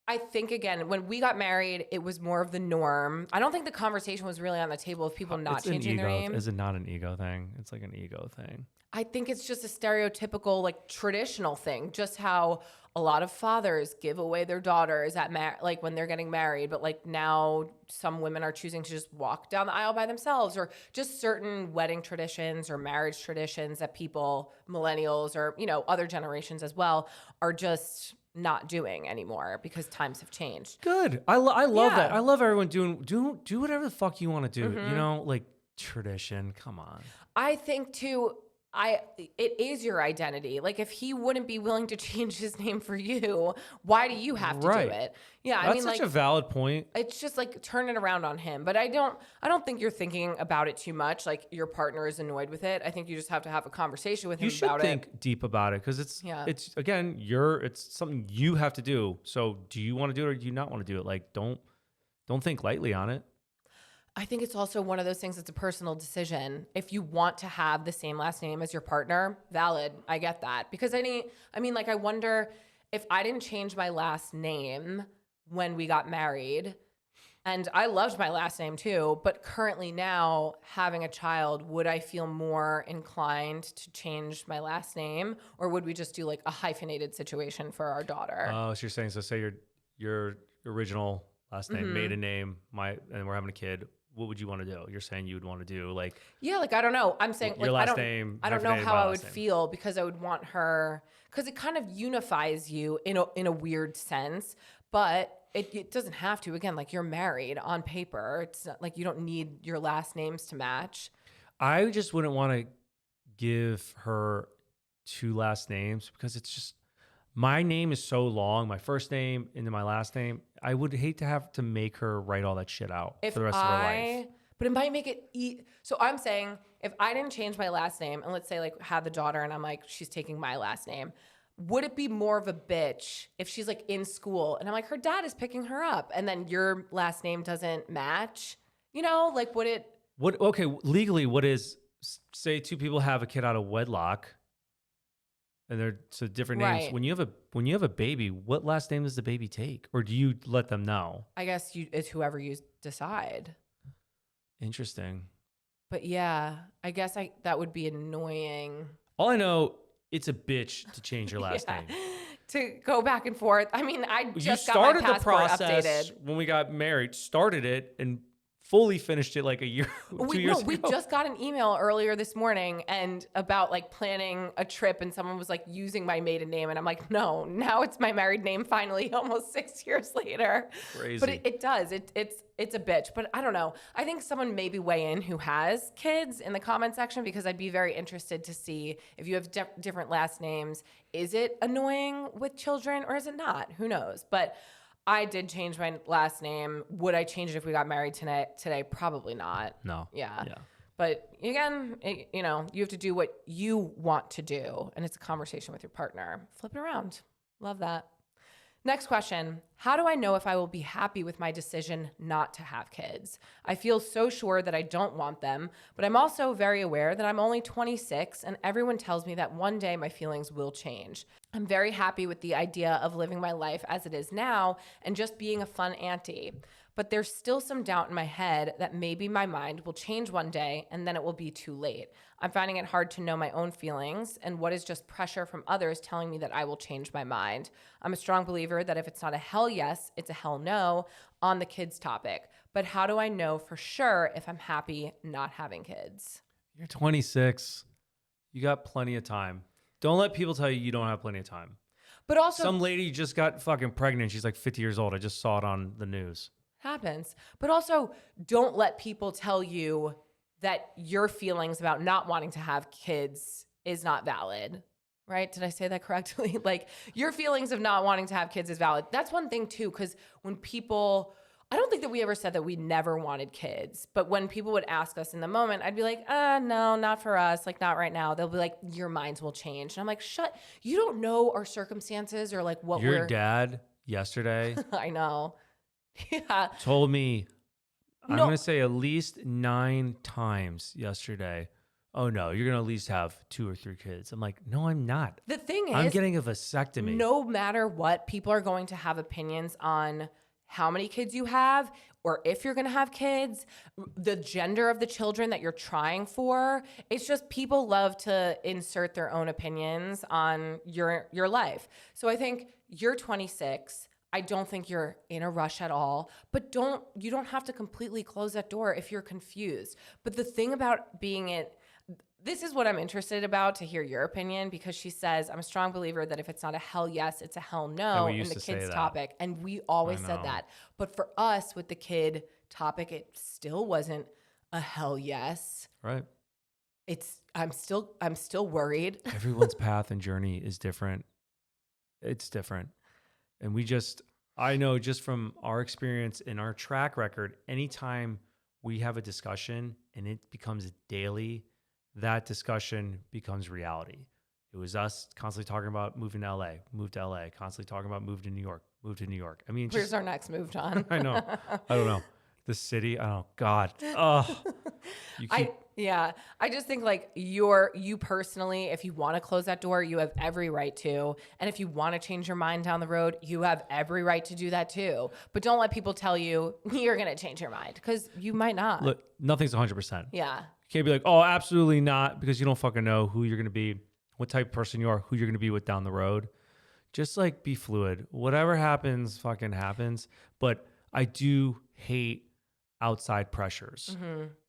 I think, again, when we got married, it was more of the norm. I don't think the conversation was really on the table of people not changing their name. Is it not an ego thing? It's like an ego thing. I think it's just a stereotypical, like, traditional thing. Just how a lot of fathers give away their daughters at like when they're getting married, but like now some women are choosing to just walk down the aisle by themselves, or just certain wedding traditions or marriage traditions that people, millennials or other generations as well, are just not doing anymore because times have changed. Good. I love that. I love everyone do whatever the fuck you want to do. Mm-hmm. Like tradition. Come on. I think too, it is your identity. Like if he wouldn't be willing to change his name for you, why do you have to do Right. it? Yeah, I That's mean, such like a valid point. it's just like turn it around on him. But I don't think you're thinking about it too much. Like your partner is annoyed with it. I think you just have to have a conversation with him You should about think it. deep about it because Yeah. it's again, it's something you have to do. So do you want to do it or do you not want to do it? Like don't think lightly on it. I think it's also one of those things that's a personal decision. If you want to have the same last name as your partner, valid. I get that. Because I wonder if I didn't change my last name when we got married, and I loved my last name too, but currently now having a child, would I feel more inclined to change my last name, or would we just do like a hyphenated situation for our daughter? Oh, so you're saying say your original last name, maiden name, and we're having a kid. What would you want to do? You're saying you would want to do like Yeah, like I don't know. I'm saying your like last name. I don't know hyphenated how my I would last name. feel because I would want her because it kind of unifies you in a weird sense, but it doesn't have to. Again, like you're married on paper. It's not like you don't need your last names to match. I just wouldn't want to give her two last names because it's just my name is so long, my first name into my last name. I would hate to have to make her write all that shit out for the rest of her life. But it might make it so I'm saying if I didn't change my last name and let's say like have the daughter and I'm like she's taking my last name, would it be more of a bitch if she's like in school and I'm like her dad is picking her up and then your last name doesn't match? You know, like would it Okay, legally what is say two people have a kid out of wedlock and they're so different names. Right. When you have a baby, what last name does the baby take? Or do you let them know? I guess it's whoever you decide. Interesting. But yeah, I guess that would be annoying. All I know, it's a bitch to change your last name. To go back and forth. I mean, I You just got my started the passport process updated. when we got married, started it and fully finished it like a year, 2 years ago. We just got an email earlier this morning and about like planning a trip and someone was like using my maiden name and I'm like, no, now it's my married name finally almost 6 years later. Crazy. But it does. It's a bitch. But I don't know. I think someone maybe weigh in who has kids in the comment section because I'd be very interested to see if you have different last names. Is it annoying with children or is it not? Who knows? But I did change my last name. Would I change it if we got married today? Probably not. No. Yeah. Yeah. But again, you have to do what you want to do. And it's a conversation with your partner. Flip it around. Love that. Next question. How do I know if I will be happy with my decision not to have kids? I feel so sure that I don't want them, but I'm also very aware that I'm only 26 and everyone tells me that one day my feelings will change. I'm very happy with the idea of living my life as it is now and just being a fun auntie. But there's still some doubt in my head that maybe my mind will change one day and then it will be too late. I'm finding it hard to know my own feelings and what is just pressure from others telling me that I will change my mind. I'm a strong believer that if it's not a hell yes, it's a hell no on the kids topic. But how do I know for sure if I'm happy not having kids? You're 26. You got plenty of time. Don't let people tell you you don't have plenty of time. But also some lady just got fucking pregnant. She's like 50 years old. I just saw it on the news. Happens. But also don't let people tell you that your feelings about not wanting to have kids is not valid. Right? Did I say that correctly? Like your feelings of not wanting to have kids is valid. That's one thing too, because when people, I don't think that we ever said that we never wanted kids, but when people would ask us in the moment, I'd be like, no, not for us. Like not right now. They'll be like, your minds will change. And I'm like, you don't know our circumstances or like what your dad yesterday I know. Yeah. told me, I'm going to say at least 9 times yesterday, oh no, you're going to at least have 2 or 3 kids. I'm like, no, I'm not. The thing is, I'm getting a vasectomy. No matter what, people are going to have opinions on how many kids you have or if you're going to have kids, the gender of the children that you're trying for. It's just people love to insert their own opinions on your life. So I think you're 26. I don't think you're in a rush at all, but you don't have to completely close that door if you're confused. But the thing about this is what I'm interested about to hear your opinion, because she says, I'm a strong believer that if it's not a hell yes, it's a hell no in the kids topic. And we always said that. But for us with the kid topic, it still wasn't a hell yes. Right. I'm still worried. Everyone's path and journey is different. It's different. And I know just from our experience and our track record, anytime we have a discussion and it becomes daily, that discussion becomes reality. It was us constantly talking about moving to LA, move to LA, constantly talking about move to New York, move to New York. I mean, Where's our next move, John? I know. I don't know. The city. Oh God. Oh, I just think like you personally, if you want to close that door, you have every right to. And if you want to change your mind down the road, you have every right to do that too. But don't let people tell you you're going to change your mind because you might not. look, nothing's 100%. Yeah. You can't be like, oh, absolutely not, because you don't fucking know who you're going to be, what type of person you are, who you're going to be with down the road. Just like be fluid. Whatever happens, fucking happens. But I do hate outside pressures.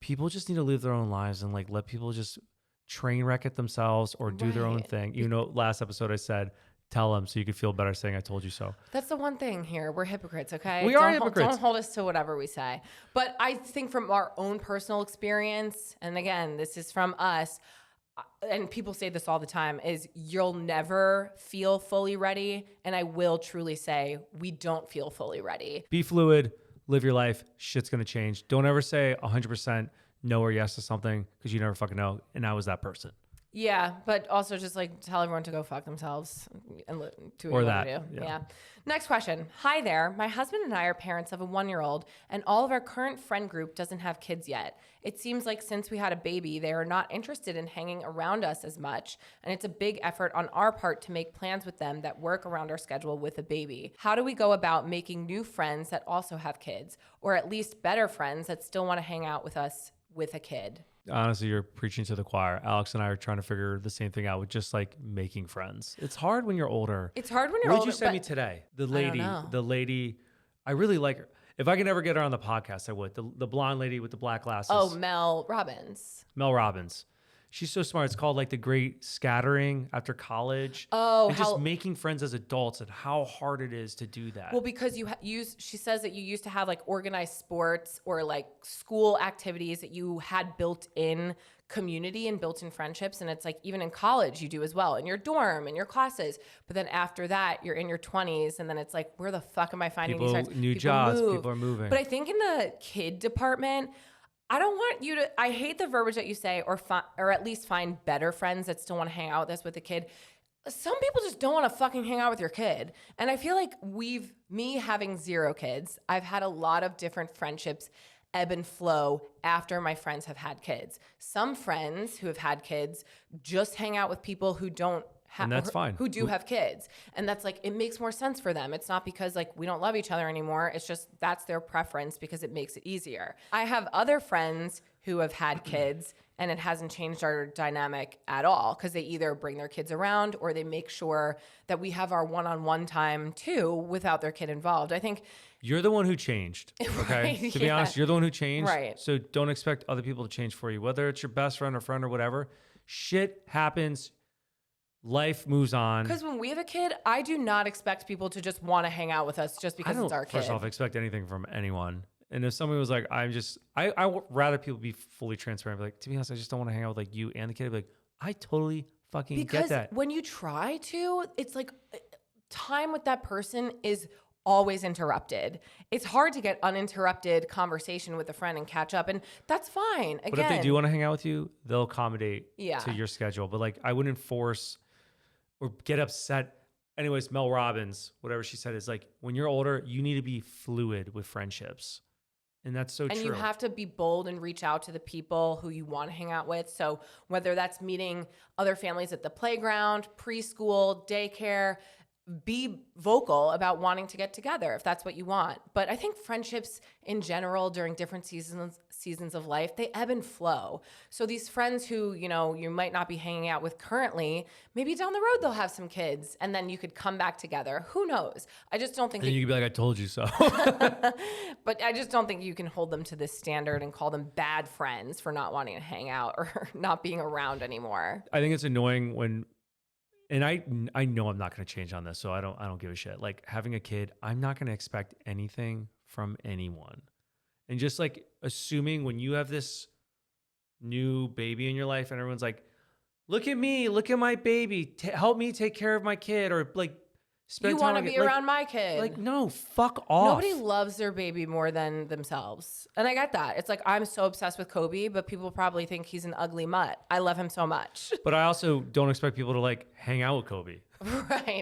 People just need to live their own lives and like let people just train wreck it themselves or do their own thing. You know, last episode I said, tell them so you could feel better saying I told you so. That's the one thing here. We're hypocrites, okay? We are hypocrites. Don't hold us to whatever we say. But I think from our own personal experience, and again, this is from us, and people say this all the time, is you'll never feel fully ready. And I will truly say we don't feel fully ready. Be fluid, live your life. Shit's going to change. Don't ever say 100% no or yes to something because you never fucking know. And I was that person. Yeah, but also just like tell everyone to go fuck themselves and do what Or you that, want to do. yeah. Yeah. Next question. Hi there. My husband and I are parents of a 1-year-old, and all of our current friend group doesn't have kids yet. It seems like since we had a baby, they are not interested in hanging around us as much, and it's a big effort on our part to make plans with them that work around our schedule with a baby. How do we go about making new friends that also have kids, or at least better friends that still want to hang out with us with a kid? Honestly, you're preaching to the choir. Alex and I are trying to figure the same thing out with just like making friends. It's hard when you're older. It's hard when you're older. older. What did you send me today? The know. lady, I really like her. If I could ever get her on the podcast, I would. The blonde lady with the black glasses. Oh, Mel Robbins. Mel Robbins. She's so smart. It's called like the Great Scattering after college. Oh, and just making friends as adults and how hard it is to do that. Well, because she says that you used to have like organized sports or like school activities that you had built in community and built in friendships. And it's like, even in college, you do as well in your dorm, in your classes. But then after that, you're in your 20s. And then it's like, where the fuck am I finding these friends? New jobs, people are moving. But I think in the kid department, I don't want you to, I hate the verbiage that you say, or at least find better friends that still want to hang out with us with a kid. Some people just don't want to fucking hang out with your kid. And I feel like me having 0 kids, I've had a lot of different friendships ebb and flow after my friends have had kids. Some friends who have had kids just hang out with people who don't and that's fine. Who do have kids. And that's like, it makes more sense for them. It's not because like we don't love each other anymore. It's just that's their preference because it makes it easier. I have other friends who have had kids and it hasn't changed our dynamic at all because they either bring their kids around or they make sure that we have our one-on-one time too without their kid involved. I think you're the one who changed, okay? Right, to be honest, you're the one who changed. Right. So don't expect other people to change for you, whether it's your best friend or whatever. Shit happens. Life moves on. Because when we have a kid, I do not expect people to just want to hang out with us just because it's our kid. First off, expect anything from anyone. And if somebody was like, I would rather people be fully transparent. Be like, to be honest, I just don't want to hang out with like you and the kid. I'd be like, I totally fucking get that. Because when you try to, it's like time with that person is always interrupted. It's hard to get uninterrupted conversation with a friend and catch up, and that's fine. Again, but if they do want to hang out with you, they'll accommodate Yeah. to your schedule. But like, I wouldn't force or get upset. Anyways, Mel Robbins, whatever she said, is like, when you're older, you need to be fluid with friendships. And that's so true. And you have to be bold and reach out to the people who you want to hang out with. So whether that's meeting other families at the playground, preschool, daycare, be vocal about wanting to get together if that's what you want. But I think friendships in general during different seasons of life, they ebb and flow. So these friends who, you might not be hanging out with currently, maybe down the road they'll have some kids and then you could come back together. Who knows? I just don't think and you could be like, I told you so. But I just don't think you can hold them to this standard and call them bad friends for not wanting to hang out or not being around anymore. I think it's annoying when, and I know I'm not going to change on this, so I don't give a shit. Like having a kid, I'm not going to expect anything from anyone. And just like assuming when you have this new baby in your life and everyone's like, look at me, look at my baby, help me take care of my kid, or like spend You time want to with be around my kid. Like, no, fuck off. Nobody loves their baby more than themselves. And I get that. It's like, I'm so obsessed with Kobe, but people probably think he's an ugly mutt. I love him so much. But I also don't expect people to like hang out with Kobe.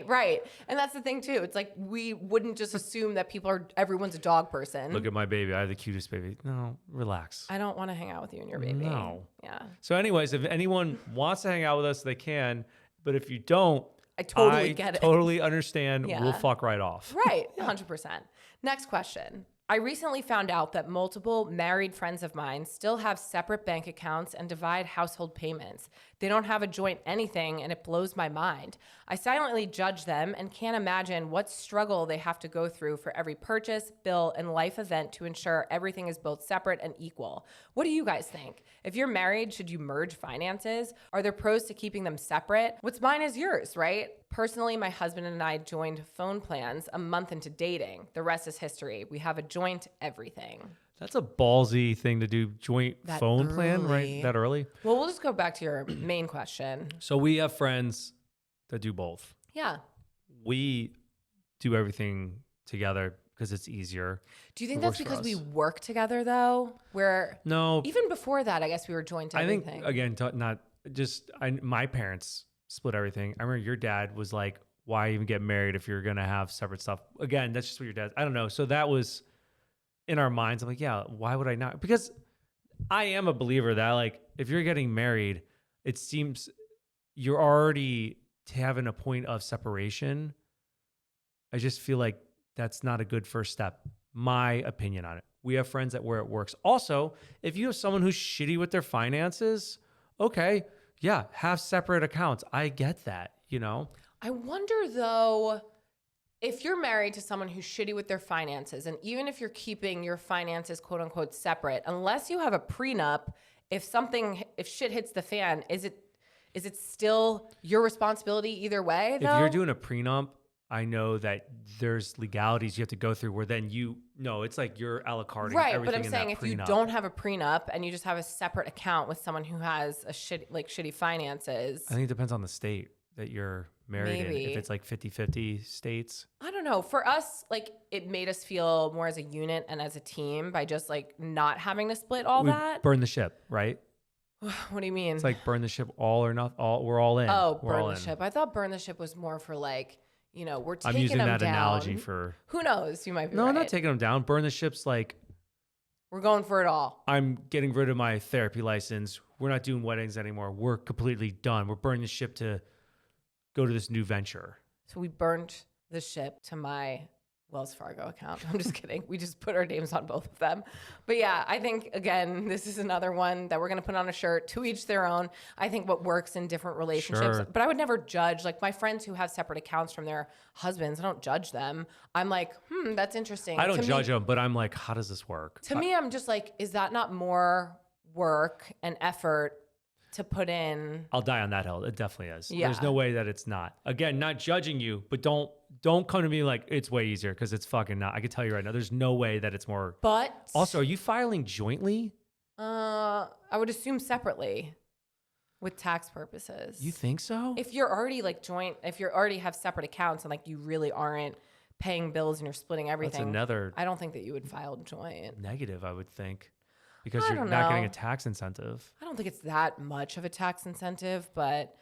Right. And that's the thing too. It's like, we wouldn't just assume that everyone's a dog person. Look at my baby. I have the cutest baby. No, relax. I don't want to hang out with you and your baby. No. Yeah. So anyways, if anyone wants to hang out with us, they can. But if you don't, I totally get it. Totally understand. Yeah. We'll fuck right off. Right. 100%. Next question. I recently found out that multiple married friends of mine still have separate bank accounts and divide household payments. They don't have a joint anything, and it blows my mind. I silently judge them and can't imagine what struggle they have to go through for every purchase, bill, and life event to ensure everything is both separate and equal. What do you guys think? If you're married, should you merge finances? Are there pros to keeping them separate? What's mine is yours, right? Personally, my husband and I joined phone plans a month into dating. The rest is history. We have a joint everything. That's a ballsy thing to do, joint phone plan, right? That early? Well, we'll just go back to your main question. So we have friends that do both. Yeah. We do everything together because it's easier. Do you think that's because we work together though? No. Even before that, I guess we were joint everything. I think, again, my parents split everything. I remember your dad was like, why even get married if you're going to have separate stuff? Again, that's just what your dad, I don't know. So that was in our minds. I'm like, yeah, why would I not? Because I am a believer that like, if you're getting married, it seems you're already having a point of separation. I just feel like that's not a good first step. My opinion on it. We have friends where it works. Also, if you have someone who's shitty with their finances, okay, yeah, have separate accounts. I get that, you know? I wonder though, if you're married to someone who's shitty with their finances, and even if you're keeping your finances quote unquote separate, unless you have a prenup, if shit hits the fan, is it still your responsibility either way though? If you're doing a prenup, I know that there's legalities you have to go through where then it's like you're a la carte. Right, but I'm saying if you don't have a prenup and you just have a separate account with someone who has a shitty finances. I think it depends on the state that you're married in. If it's like 50-50 states. I don't know. For us, like it made us feel more as a unit and as a team by just like not having to split all that. Burn the ship, right? What do you mean? It's like burn the ship all or nothing. We're all in. Oh, burn the ship. I thought burn the ship was more for like, we're taking them down. I'm using that analogy for... Who knows? You might be right. No, I'm not taking them down. Burn the ship's like... We're going for it all. I'm getting rid of my therapy license. We're not doing weddings anymore. We're completely done. We're burning the ship to go to this new venture. So we burned the ship to my Wells Fargo account. I'm just kidding. We just put our names on both of them. But yeah, I think, again, this is another one that we're going to put on a shirt, to each their own. I think what works in different relationships. Sure. But I would never judge. Like my friends who have separate accounts from their husbands, I don't judge them. I'm like, that's interesting. I don't judge them, but I'm like, how does this work? To me, I'm just like, is that not more work and effort to put in? I'll die on that hill. It definitely is. Yeah. There's no way that it's not. Again, not judging you, but don't come to me like it's way easier, because it's fucking not. I can tell you right now, there's no way that it's more. But also, are you filing jointly? I would assume separately with tax purposes. You think so? If you're already like joint, if you already have separate accounts and like you really aren't paying bills and you're splitting everything, that's another. I don't think that you would file joint. Negative, I would think. Because I you're don't not know. getting a tax incentive. I don't think it's that much of a tax incentive, but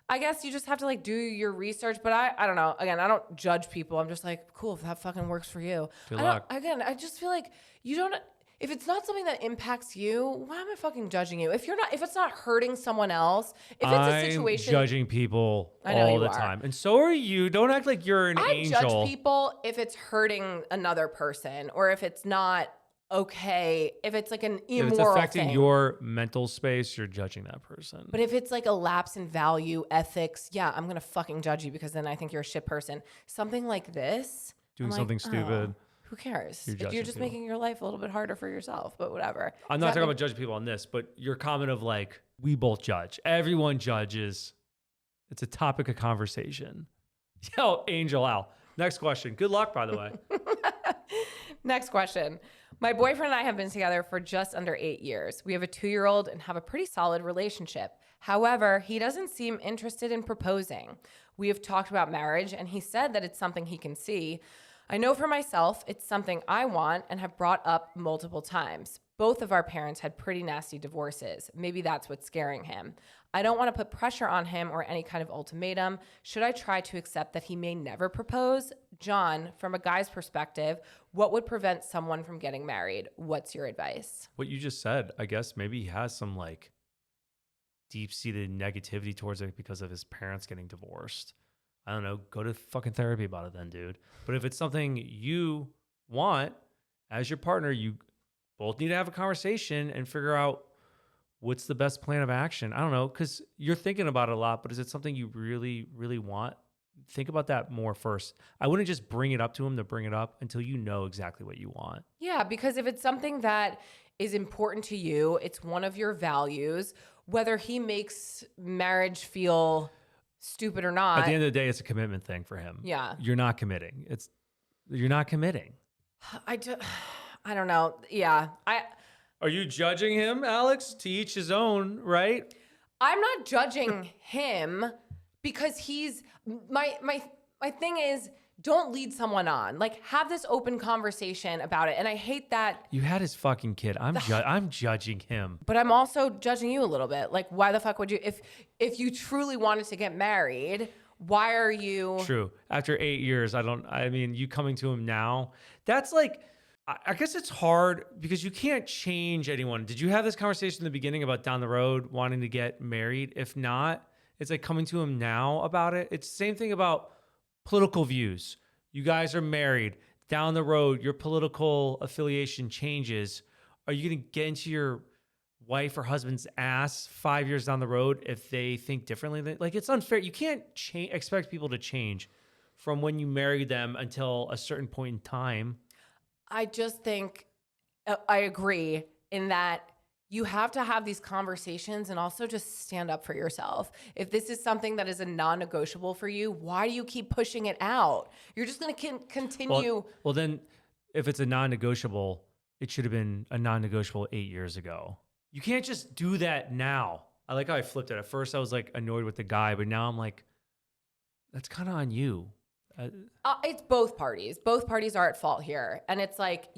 I guess you just have to like do your research. But I don't know. Again, I don't judge people. I'm just like, cool, if that fucking works for you. Good luck. Again, I just feel like if it's not something that impacts you, why am I fucking judging you? If it's not hurting someone else, if it's a situation. I'm judging people I know all you the are. time. And so are you. Don't act like you're an angel. I judge people if it's hurting another person or if it's not okay, if it's like an immoral if it's affecting thing. your mental space, you're judging that person. But if it's like a lapse in value, ethics, yeah, I'm gonna fucking judge you because then I think you're a shit person. Something like this, doing I'm something like, stupid. Who cares? You're You're just people. making your life a little bit harder for yourself, but whatever. I'm not talking about judging people on this, but your comment of like, we both judge. Everyone judges. It's a topic of conversation. Yo, Angel Al. Next question. Good luck, by the way. Next question. My boyfriend and I have been together for just under 8 years. We have a 2-year-old and have a pretty solid relationship. However, he doesn't seem interested in proposing. We have talked about marriage, and he said that it's something he can see. I know for myself, it's something I want and have brought up multiple times. Both of our parents had pretty nasty divorces. Maybe that's what's scaring him. I don't want to put pressure on him or any kind of ultimatum. Should I try to accept that he may never propose? John, from a guy's perspective, what would prevent someone from getting married? What's your advice? What you just said, I guess maybe he has some like deep-seated negativity towards it because of his parents getting divorced. I don't know. Go to fucking therapy about it then, dude. But if it's something you want as your partner, you both need to have a conversation and figure out what's the best plan of action. I don't know, because you're thinking about it a lot, but is it something you really, really want? Think about that more first. I wouldn't just bring it up to him to bring it up until you know exactly what you want. Yeah, because if it's something that is important to you, it's one of your values, whether he makes marriage feel stupid or not. At the end of the day, it's a commitment thing for him. Yeah. You're not committing. You're not committing. I don't know. Yeah. Are you judging him, Alex? To each his own, right? I'm not judging him because he's my thing is don't lead someone on. Like have this open conversation about it. And I hate that. You had his fucking kid. I'm judging him. But I'm also judging you a little bit. Like why the fuck would you if you truly wanted to get married, why are you True. After 8 years, you coming to him now, that's like I guess it's hard because you can't change anyone. Did you have this conversation in the beginning about down the road wanting to get married? If not, it's like coming to him now about it. It's the same thing about political views. You guys are married. Down the road, your political affiliation changes. Are you going to get into your wife or husband's ass 5 years down the road if they think differently? Like, it's unfair. You can't expect people to change from when you married them until a certain point in time. I just think I agree in that you have to have these conversations and also just stand up for yourself. If this is something that is a non-negotiable for you, why do you keep pushing it out? You're just going to continue. Well, then if it's a non-negotiable, it should have been a non-negotiable 8 years ago. You can't just do that now. I like how I flipped it. At first I was like annoyed with the guy, but now I'm like, that's kind of on you. It's both parties. Both parties are at fault here. And it's like,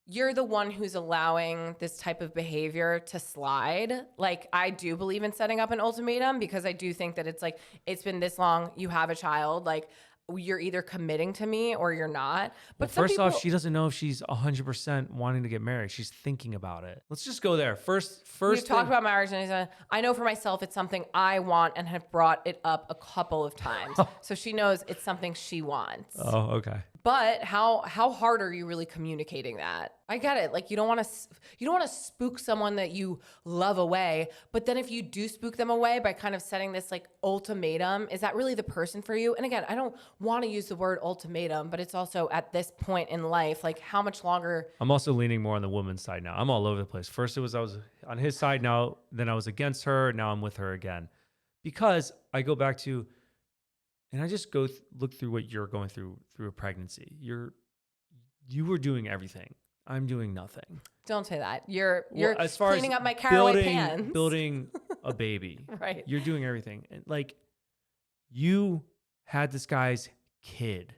you're the one who's allowing this type of behavior to slide. Like, I do believe in setting up an ultimatum because I do think that it's like, it's been this long, you have a child, like, you're either committing to me or you're not. But first off, she doesn't know if she's 100% wanting to get married. She's thinking about it. Let's just go there. First we've talked about marriage, and he said, I know for myself it's something I want and have brought it up a couple of times. So she knows it's something she wants. Oh, okay. But how hard are you really communicating that? I get it. Like you don't want to spook someone that you love away. But then if you do spook them away by kind of setting this like ultimatum, is that really the person for you? And again, I don't want to use the word ultimatum, but it's also at this point in life, like how much longer? I'm also leaning more on the woman's side now. I'm all over the place. First I was on his side, now then I was against her. Now I'm with her again, because I go back to. And I just look through what you're going through a pregnancy. You were doing everything. I'm doing nothing. Don't say that. You're as far cleaning as up my caraway pans. Building a baby. Right. You're doing everything. And like you had this guy's kid.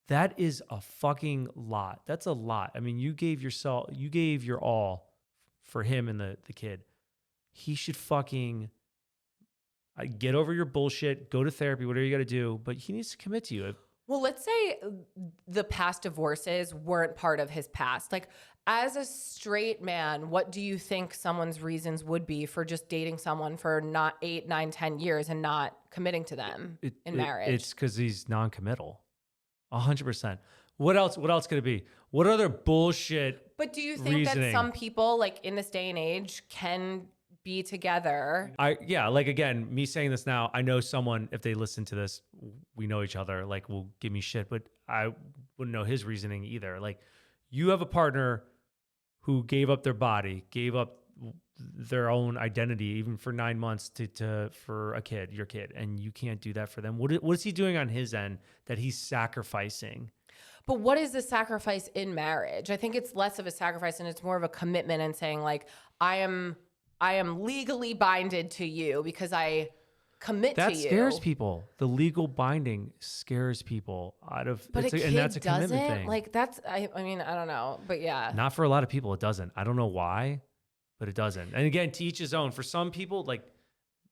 That is a fucking lot. That's a lot. I mean, you gave your all for him and the kid. He should fucking get over your bullshit, go to therapy, whatever you got to do, but he needs to commit to you. Well, let's say the past divorces weren't part of his past. Like, as a straight man, what do you think someone's reasons would be for just dating someone for not 8, 9, 10 years and not committing to them in marriage? It's because he's non-committal. 100%. What else could it be? What other bullshit But do you think reasoning? that some people, like in this day and age, can be together? Like again, me saying this now, I know someone, if they listen to this, we know each other, like will give me shit, but I wouldn't know his reasoning either. Like you have a partner who gave up their body, gave up their own identity, even for 9 months for your kid, and you can't do that for them. What is he doing on his end that he's sacrificing? But what is the sacrifice in marriage? I think it's less of a sacrifice and it's more of a commitment and saying like, I am legally binded to you because I commit to you. That scares people. The legal binding scares people out of, But and that's a commitment doesn't? thing. Like that's, I mean, I don't know, but yeah. Not for a lot of people, it doesn't. I don't know why, but it doesn't. And again, to each his own. For some people, like,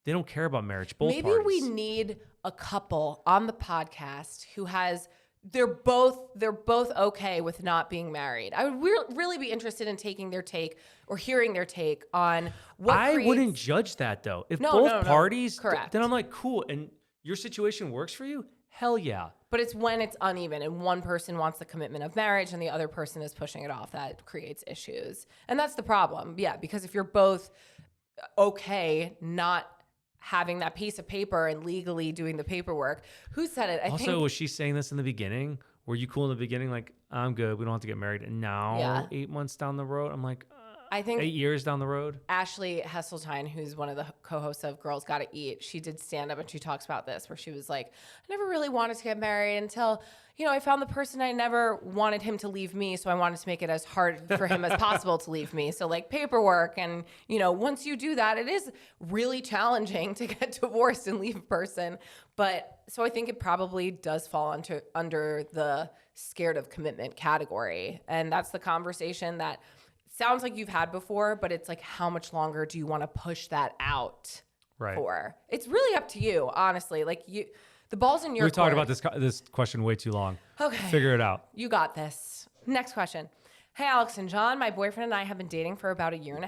they don't care about marriage. Both Maybe parties. we need a couple on the podcast who has, they're both okay with not being married. I would really be interested in taking their take or hearing their take on what I wouldn't judge that though. If both parties, correct. Then I'm like, cool. And your situation works for you? Hell yeah. But it's when it's uneven and one person wants the commitment of marriage and the other person is pushing it off that creates issues. And that's the problem. Yeah, because if you're both okay not having that piece of paper and legally doing the paperwork, who said it? I think was she saying this in the beginning? Were you cool in the beginning? Like, I'm good. We don't have to get married. And now, 8 months down the road, I'm like, I think 8 years down the road. Ashley Hesseltine, who's one of the co-hosts of Girls Gotta Eat, she did stand up and she talks about this where she was like, I never really wanted to get married until, I found the person I never wanted him to leave me. So I wanted to make it as hard for him as possible to leave me. So like paperwork and, once you do that, it is really challenging to get divorced and leave a person. But so I think it probably does fall under the scared of commitment category. And that's the conversation that sounds like you've had before, but it's like, how much longer do you want to push that out for? It's really up to you, honestly. Like the ball's in your court. We talked about this question way too long. Okay. Figure it out. You got this. Next question. Hey, Alex and John, my boyfriend and I have been dating for about 1.5 years.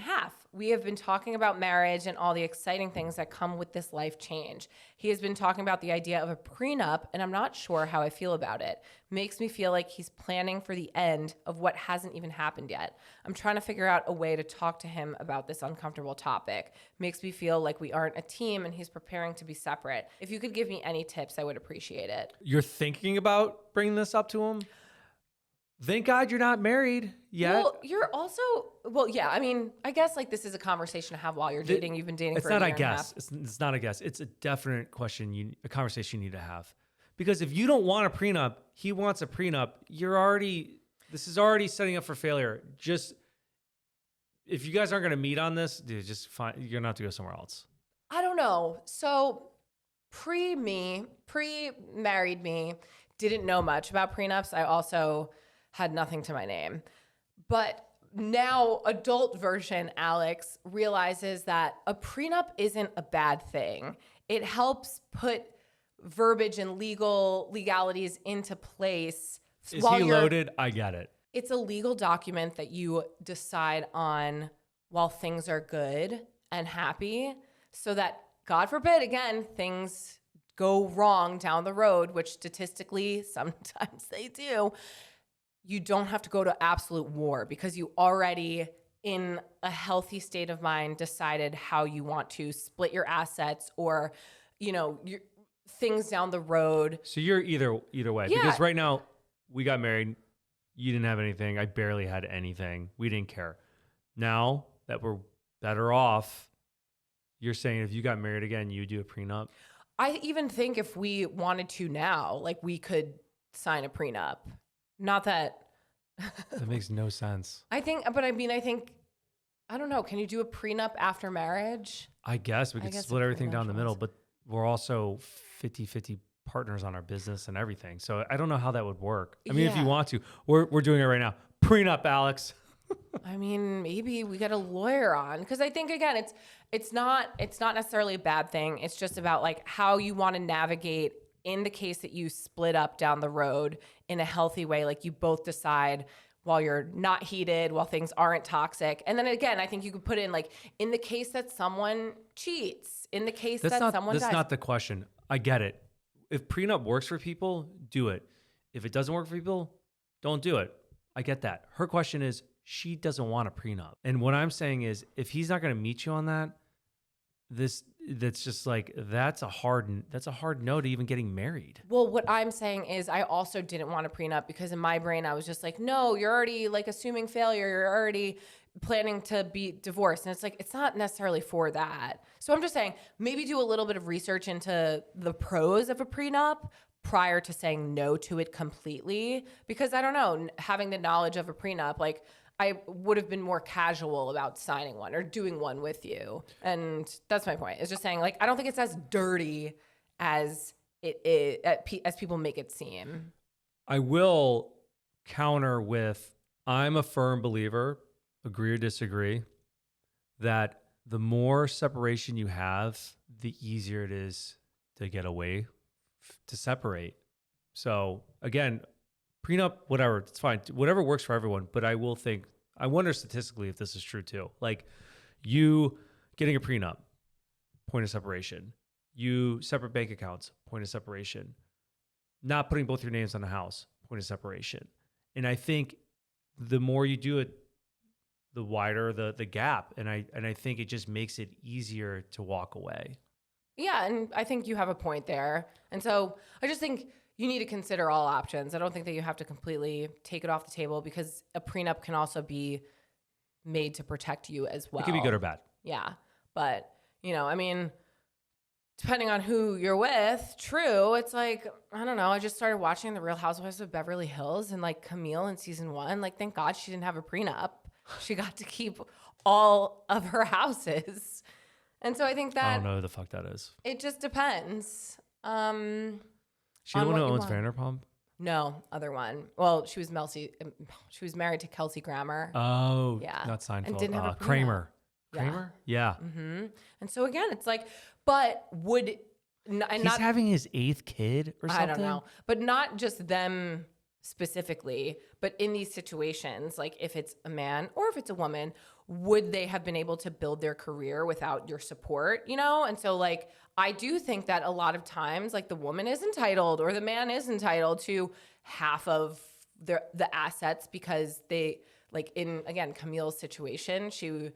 We have been talking about marriage and all the exciting things that come with this life change. He has been talking about the idea of a prenup, and I'm not sure how I feel about it. Makes me feel like he's planning for the end of what hasn't even happened yet. I'm trying to figure out a way to talk to him about this uncomfortable topic. Makes me feel like we aren't a team and he's preparing to be separate. If you could give me any tips, I would appreciate it. You're thinking about bringing this up to him? Thank God you're not married yet. Well, you're also, yeah, I mean, I guess like this is a conversation to have while you're dating. You've been dating for a year and a half. It's not a guess. It's a definite question, a conversation you need to have. Because if you don't want a prenup, he wants a prenup, this is already setting up for failure. Just, if you guys aren't going to meet on this, dude, just fine. You're going to have to go somewhere else. I don't know. So pre-married me, didn't know much about prenups. I also had nothing to my name. But now adult version Alex realizes that a prenup isn't a bad thing. It helps put verbiage and legalities into place. Is he loaded? I get it. It's a legal document that you decide on while things are good and happy so that, God forbid, again, things go wrong down the road, which statistically sometimes they do. You don't have to go to absolute war because you already, in a healthy state of mind, decided how you want to split your assets or, your things down the road. So you're either way. Yeah. Because right now, we got married. You didn't have anything. I barely had anything. We didn't care. Now that we're better off, you're saying if you got married again, you do a prenup? I even think if we wanted to now, like we could sign a prenup. Not that. That makes no sense. I think, I don't know. Can you do a prenup after marriage? I guess we could split everything down the middle, but we're also 50-50 partners on our business and everything. So I don't know how that would work. I mean, if you want to, we're doing it right now. Prenup, Alex. I mean, maybe we get a lawyer on because I think again, it's not necessarily a bad thing. It's just about like how you want to navigate in the case that you split up down the road in a healthy way. Like you both decide while you're not heated, while things aren't toxic. And then again, I think you could put in like in the case that someone cheats, in the case someone dies. That's not the question. I get it. If prenup works for people, do it. If it doesn't work for people, don't do it. I get that. Her question is, she doesn't want a prenup. And what I'm saying is, if he's not going to meet you on that, that's just like, that's a hard no to even getting married. Well, what I'm saying is I also didn't want a prenup because in my brain, I was just like, no, you're already like assuming failure. You're already planning to be divorced. And it's like, it's not necessarily for that. So I'm just saying, maybe do a little bit of research into the pros of a prenup prior to saying no to it completely. Because I don't know, having the knowledge of a prenup, like I would have been more casual about signing one or doing one with you. And that's my point. It's just saying, like, I don't think it's as dirty as it is, as people make it seem. I will counter with, I'm a firm believer, agree or disagree, that the more separation you have, the easier it is to get away, to separate. So again, prenup, whatever, it's fine. Whatever works for everyone. But I will think, I wonder statistically if this is true too. Like you getting a prenup, point of separation. You separate bank accounts, point of separation. Not putting both your names on a house, point of separation. And I think the more you do it, the wider the gap. And I think it just makes it easier to walk away. Yeah, and I think you have a point there. And so I just think you need to consider all options. I don't think that you have to completely take it off the table because a prenup can also be made to protect you as well. It can be good or bad. Yeah. But, I mean, depending on who you're with, true. It's like, I don't know. I just started watching The Real Housewives of Beverly Hills and like Camille in season 1. Like, thank God she didn't have a prenup. She got to keep all of her houses. And so I think that I don't know who the fuck that is. It just depends. She the one who owns Vanderpump? No, other one. Well, she was married to Kelsey Grammer. Oh, yeah, not Seinfeld. And didn't have a Kramer. Yeah. Kramer? Yeah. Mm-hmm. And so again, it's like, but would he's having his 8th kid or something? I don't know, but not just them specifically, but in these situations, like if it's a man or if it's a woman, would they have been able to build their career without your support, And so like, I do think that a lot of times, like the woman is entitled or the man is entitled to half of the assets because they, like in, again, Camille's situation, she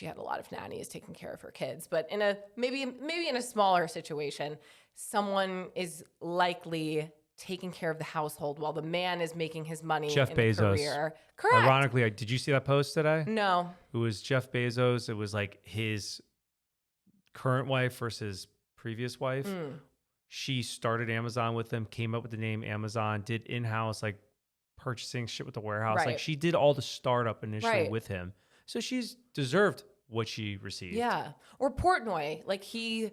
had a lot of nannies taking care of her kids, but in a, maybe in a smaller situation, someone is likely taking care of the household while the man is making his money Jeff in Bezos. the career. Correct. Ironically, did you see that post today? No. It was Jeff Bezos. It was like his current wife versus previous wife. She started Amazon with him, came up with the name Amazon, did in-house like purchasing shit with the warehouse. Right. Like she did all the startup initially Right. with him. So she's deserved what she received. Yeah. Or Portnoy, like he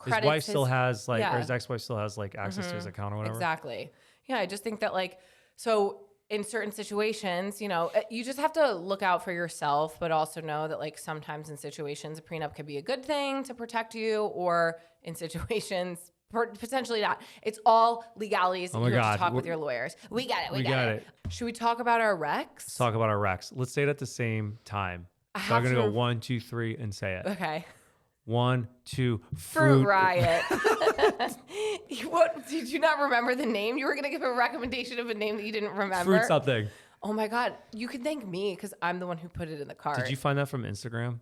His wife still has like, yeah. or his ex-wife still has like access to his account or whatever. Exactly. Yeah. I just think that like, so in certain situations, you just have to look out for yourself, but also know that like sometimes in situations, a prenup could be a good thing to protect you, or in situations, potentially not. It's all legalities. Oh my you have God. to talk with your lawyers. We got it. We got it. Should we talk about our Rex? Let's talk about our Rex. Let's say it at the same time. So I'm going to go 1, 2, 3 and say it. Okay. 1, 2, Fruit Riot. What, did you not remember the name? You were going to give a recommendation of a name that you didn't remember. Fruit something. Oh my God. You can thank me because I'm the one who put it in the cart. Did you find that from Instagram?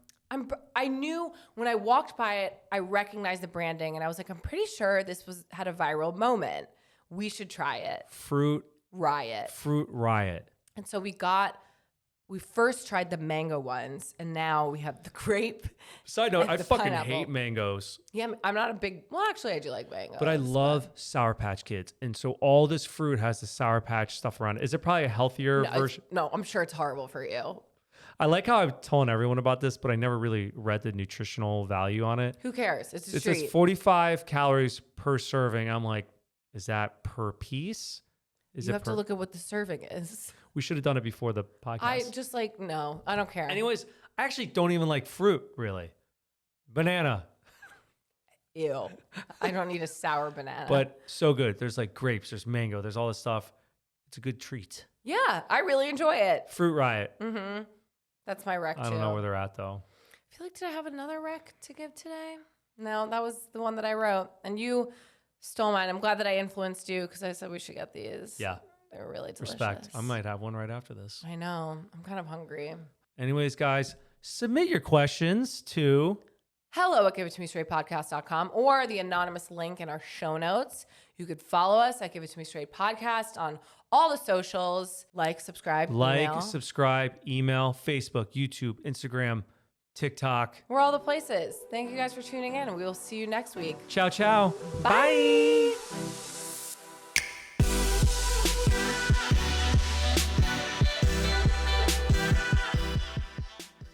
I knew when I walked by it, I recognized the branding and I was like, I'm pretty sure this had a viral moment. We should try it. Fruit Riot. And so we first tried the mango ones and now we have the grape. Side note, I fucking pineapple. hate mangoes. Yeah, I'm not a big, well, actually I do like mangoes. But I love Sour Patch Kids. And so all this fruit has the Sour Patch stuff around it. Is it probably a healthier version? No, I'm sure it's horrible for you. I like how I'm telling everyone about this, but I never really read the nutritional value on it. Who cares? It's a It treat. says 45 calories per serving. I'm like, is that per piece? You have to look at what the serving is. We should have done it before the podcast. No, I don't care. Anyways, I actually don't even like fruit, really. Banana. Ew. I don't need a sour banana. But so good. There's like grapes, there's mango, there's all this stuff. It's a good treat. Yeah, I really enjoy it. Fruit Riot. Mm-hmm. That's my rec, too. I don't know where they're at, though. I feel like, did I have another rec to give today? No, that was the one that I wrote. And you stole mine. I'm glad that I influenced you because I said we should get these. Yeah. They were really delicious. Respect. I might have one right after this. I know. I'm kind of hungry. Anyways, guys, submit your questions to hello at giveittomestraightpodcast.com or the anonymous link in our show notes. You could follow us at Give It To Me Straight Podcast on all the socials. Like, subscribe, email. Subscribe, email, Facebook, YouTube, Instagram, TikTok. We're all the places. Thank you guys for tuning in, and we will see you next week. Ciao, ciao. Bye.